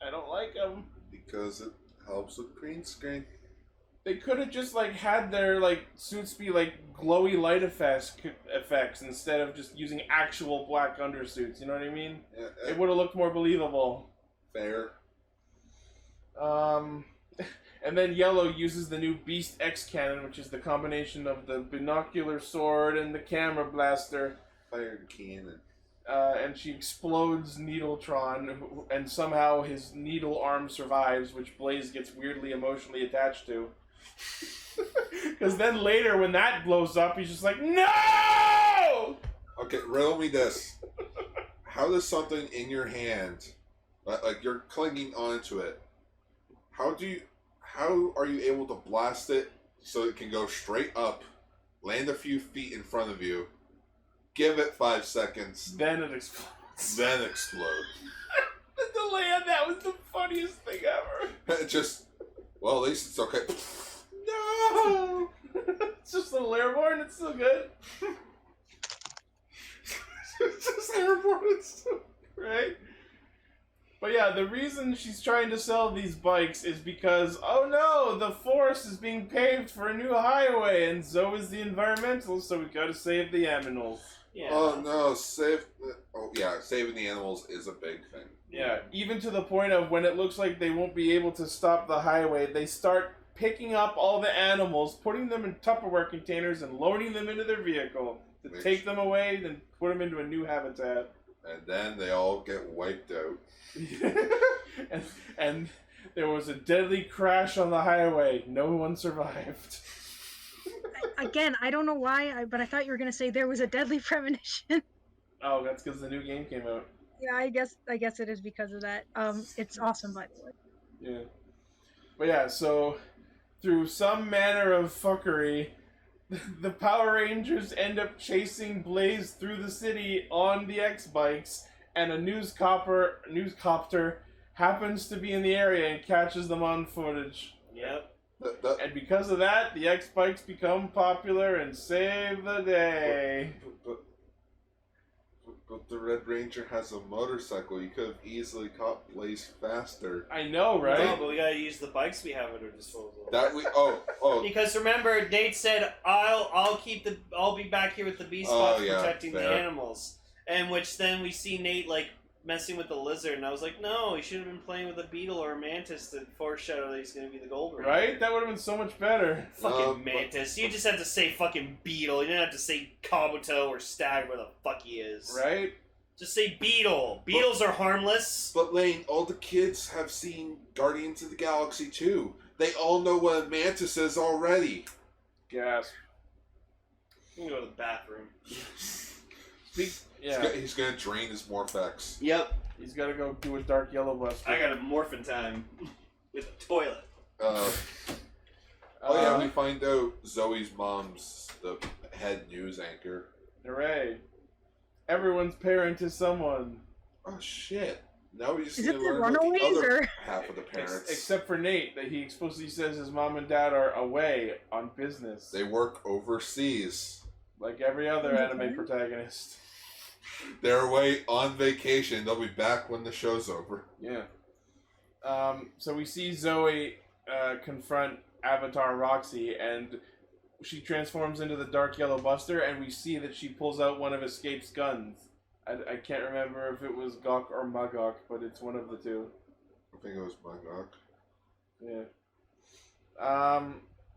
I don't like them. Because it helps with green screen. They could have just, like, had their, like, suits be, like, glowy light effects instead of just using actual black undersuits, you know what I mean? Yeah, it would have looked more believable. Fair. And then Yellow uses the new Beast X cannon, which is the combination of the binocular sword and the camera blaster. Fired cannon. And she explodes Needletron, and somehow his needle arm survives, which Blaze gets weirdly emotionally attached to. Because then later, when that blows up, he's just like, "No!" Okay, riddle me this. How does something in your hand, like you're clinging onto it, how are you able to blast it so it can go straight up, land a few feet in front of you, give it 5 seconds, then it explodes. Then explode. The delay on that was the funniest thing ever. It just, well, at least it's okay. No! It's just a little airborne, it's still good. It's just airborne, it's still right? But yeah, the reason she's trying to sell these bikes is because, oh no, the forest is being paved for a new highway, and so is the environmental, so we gotta save the animals. Yeah. Oh no, saving the animals is a big thing. Yeah, even to the point of when it looks like they won't be able to stop the highway, they start picking up all the animals, putting them in Tupperware containers, and loading them into their vehicle to take them away, then put them into a new habitat. And then they all get wiped out. and there was a deadly crash on the highway. No one survived. Again, I don't know why, but I thought you were going to say there was a deadly premonition. Oh, that's because the new game came out. Yeah, I guess it is because of that. It's awesome, by the way. Yeah. But yeah, so through some manner of fuckery, the Power Rangers end up chasing Blaze through the city on the X-Bikes, and a newscopter happens to be in the area and catches them on footage. Yep. And because of that, the X-Bikes become popular and save the day. But the Red Ranger has a motorcycle. You could have easily caught Blaze faster. I know, right? No, but we gotta use the bikes we have at our disposal. Because remember, Nate said, I'll be back here with the Beast Bots protecting the animals. And which then we see Nate, like, messing with the lizard, and I was like, no, he should have been playing with a beetle or a mantis to foreshadow that he's gonna be the Gold Ranger. Right? That would have been so much better. Fucking mantis. You just had to say fucking beetle. You didn't have to say Kabuto or Stag where the fuck he is. Right? Just say beetle. Beetles are harmless. But Lane, all the kids have seen Guardians of the Galaxy 2. They all know what a mantis is already. Gasp. You can go to the bathroom. Yeah. He's gonna drain his Morphex. Yep. He's gotta go do a Dark Yellow Buster. I got a morphin time with a toilet. We find out Zoe's mom's the head news anchor. Hooray. Everyone's parent is someone. Oh shit. Now we just Is need it to the learn about the runaways, other or? half of the parents. Except for Nate, that he explicitly says his mom and dad are away on business. They work overseas. Like every other anime protagonist. They're away on vacation. They'll be back when the show's over. Yeah. So we see Zoe confront Avatar Roxy, and she transforms into the Dark Yellow Buster, and we see that she pulls out one of Escape's guns. I can't remember if it was Gok or Magok, but it's one of the two. I think it was Magok. Yeah.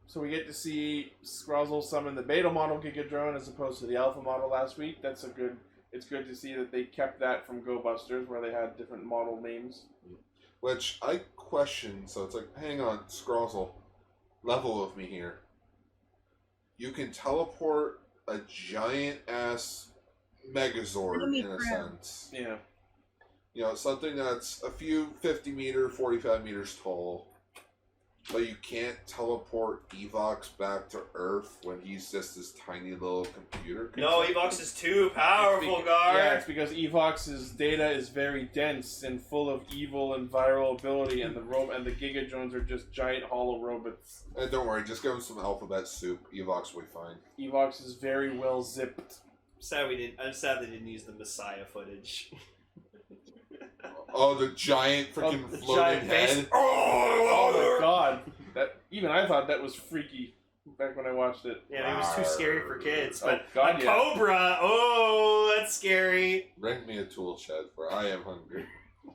So we get to see Skruzzle summon the beta model Giga Drone as opposed to the alpha model last week. It's good to see that they kept that from Go Busters, where they had different model names. Which I question, so it's like, hang on, Skruzzle, level with me here. You can teleport a giant-ass Megazord, in a sense. Yeah. You know, something that's a few 50 meter, 45 meters tall. But you can't teleport Evox back to Earth when he's just this tiny little computer. No, Evox is too powerful, Gar. Yeah, it's because Evox's data is very dense and full of evil and viral ability, and the Giga Drones are just giant hollow robots. And don't worry, just give him some alphabet soup. Evox will be fine. Evox is very well zipped. I'm sad they didn't use the Messiah footage. Oh, the giant freaking floating giant head. face. Oh my god. Even I thought that was freaky back when I watched it. Yeah, it was too scary for kids. But God, a cobra, that's scary. Bring me a tool shed, for I am hungry.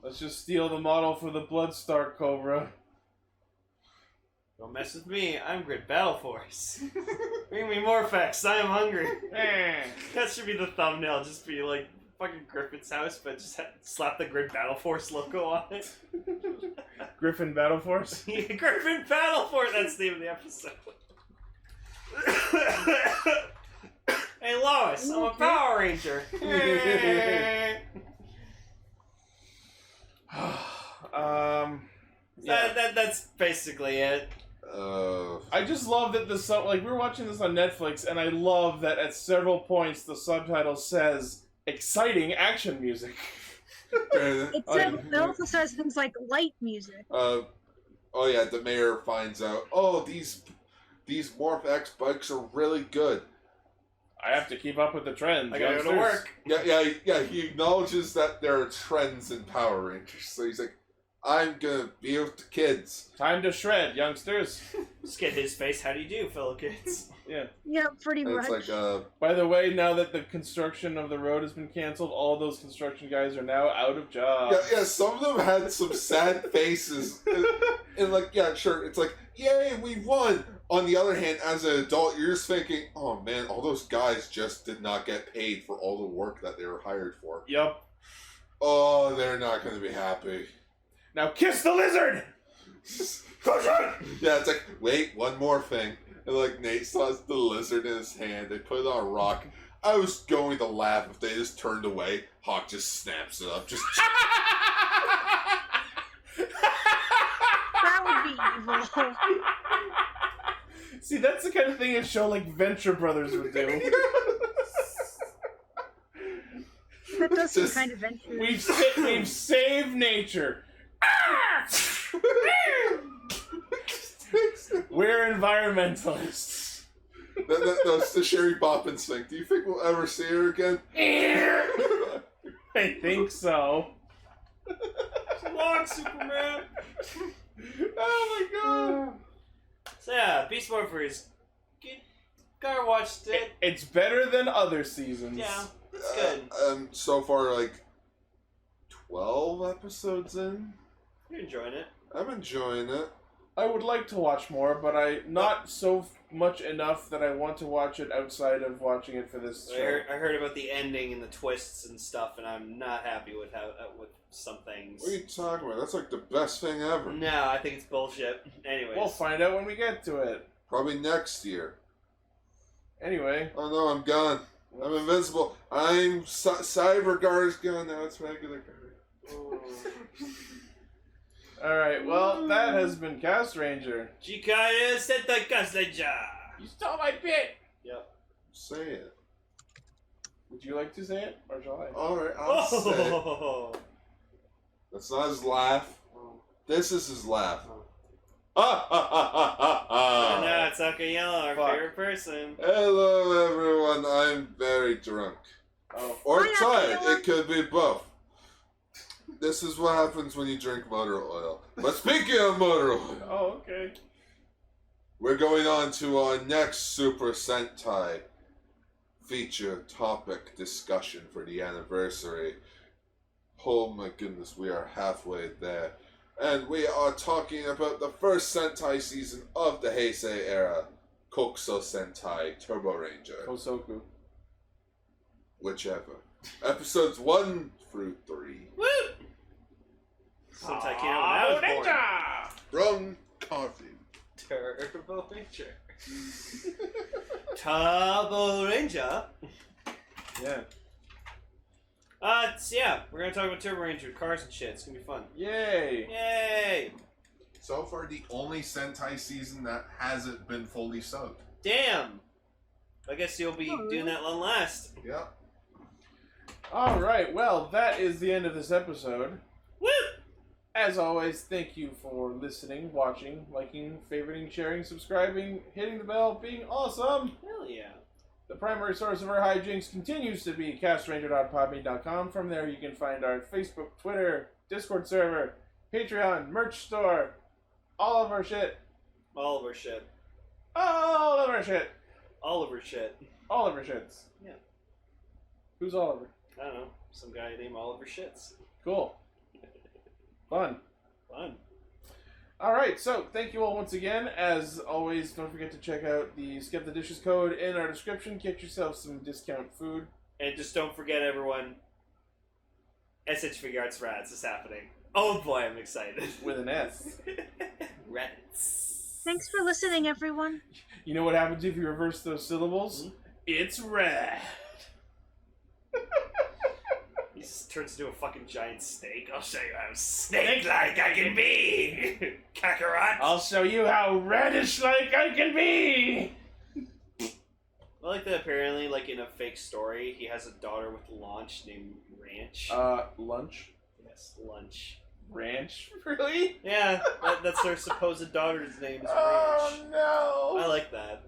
Let's just steal the model for the Bloodstar Cobra. Don't mess with me, I'm Grid Battleforce. Bring me Morphex, I am hungry. That should be the thumbnail, just be like fucking Griffin's house, but just slap the Grid Battleforce logo on it. Griffin Battleforce? Yeah, Griffin Battleforce, that's the name of the episode. Hey Lois, I'm a Power Ranger. That's basically it. I just love that we were watching this on Netflix, and I love that at several points the subtitle says exciting action music. It also says things like light music. Oh yeah, the mayor finds out, these Morph X bikes are really good. I have to keep up with the trends. I gotta go to work. Yeah, he acknowledges that there are trends in Power Rangers, so he's like, I'm gonna be with the kids. Time to shred, youngsters. Just get his face. How do you do, fellow kids? Yeah. Yeah, pretty much. It's like, by the way, now that the construction of the road has been canceled, all those construction guys are now out of jobs. Yeah, some of them had some sad faces. And like, yeah, sure, it's like, yay, we won! On the other hand, as an adult, you're just thinking, oh man, all those guys just did not get paid for all the work that they were hired for. Yep. Oh, they're not gonna be happy. Now kiss the lizard! Yeah, it's like, wait, one more thing. And like, Nate saw the lizard in his hand, they put it on a rock. I was going to laugh if they just turned away. Hawk just snaps it up, just... That would be evil. See, that's the kind of thing a show like Venture Brothers would do. That does seem Just- kind of venture. We've saved nature. We're environmentalists. That's the Sherry Bop instinct. Do you think we'll ever see her again? I think so. Come on, Superman. Oh my god. So yeah, Beast Morphers. Gotta watch it. It's better than other seasons. Yeah, it's good. So far, like 12 episodes in. You're enjoying it. I'm enjoying it. I would like to watch more, but not so much enough that I want to watch it outside of watching it for this show. I heard about the ending and the twists and stuff, and I'm not happy with with some things. What are you talking about? That's like the best thing ever. No, I think it's bullshit. Anyways. We'll find out when we get to it. Probably next year. Anyway. Oh no, I'm gone. I'm invincible. I'm Cyber Guard's gone now. It's regular guard. Alright, well, that has been Castranger. Chikaya Sentai Castranger. You stole my bit! Yep. Say it. Would you like to say it, or shall I? Alright, I'll say it. That's not his laugh. This is his laugh. Oh, no, it's Akayama, our Fuck. favorite person. Hello, everyone. I'm very drunk. Oh. Or Hi, tired. Akayama. It could be both. This is what happens when you drink motor oil. But speaking of motor oil, Oh, okay. we're going on to our next Super Sentai feature topic discussion for the anniversary. Oh my goodness, we are halfway there. And we are talking about the first Sentai season of the Heisei era, Kokuso Sentai Turbo Ranger. Kosoku. Whichever. Episodes 1 through 3. Woo! Sentai came out when I was born. From Coffee. Turbo Ranger. Turbo Ranger. Yeah. Yeah, we're gonna talk about Turbo Ranger, cars and shit. It's gonna be fun. Yay! Yay! So far, the only Sentai season that hasn't been fully subbed. Damn! I guess you'll be doing that one last. Yep. Alright, well, that is the end of this episode. Woo! As always, thank you for listening, watching, liking, favoriting, sharing, subscribing, hitting the bell, being awesome! Hell yeah. The primary source of our hijinks continues to be castranger.podbean.com. From there you can find our Facebook, Twitter, Discord server, Patreon, merch store, all of our shit. All of our shit. All of our shit. All of our shit. All of our shits. Yeah. Who's Oliver? I don't know. Some guy named Oliver Shits. Cool. Fun. Fun. Alright, so thank you all once again. As always, don't forget to check out the Skip the Dishes code in our description. Get yourself some discount food. And just don't forget, everyone, SH Figure Arts Rats is happening. Oh boy, I'm excited. With an S. Rats. Thanks for listening, everyone. You know what happens if you reverse those syllables? Hmm? It's red. He just turns into a fucking giant snake. I'll show you how snake-like I can be! Kakarot! I'll show you how reddish-like I can be! I like that apparently, like in a fake story, he has a daughter with Launch named Ranch. Lunch? Yes, Lunch. Ranch? Really? Yeah, that's their supposed daughter's name is Ranch. Oh, no! I like that.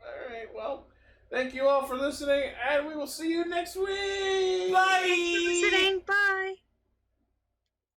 Alright, well, thank you all for listening, and we will see you next week! Bye! Listening. Bye.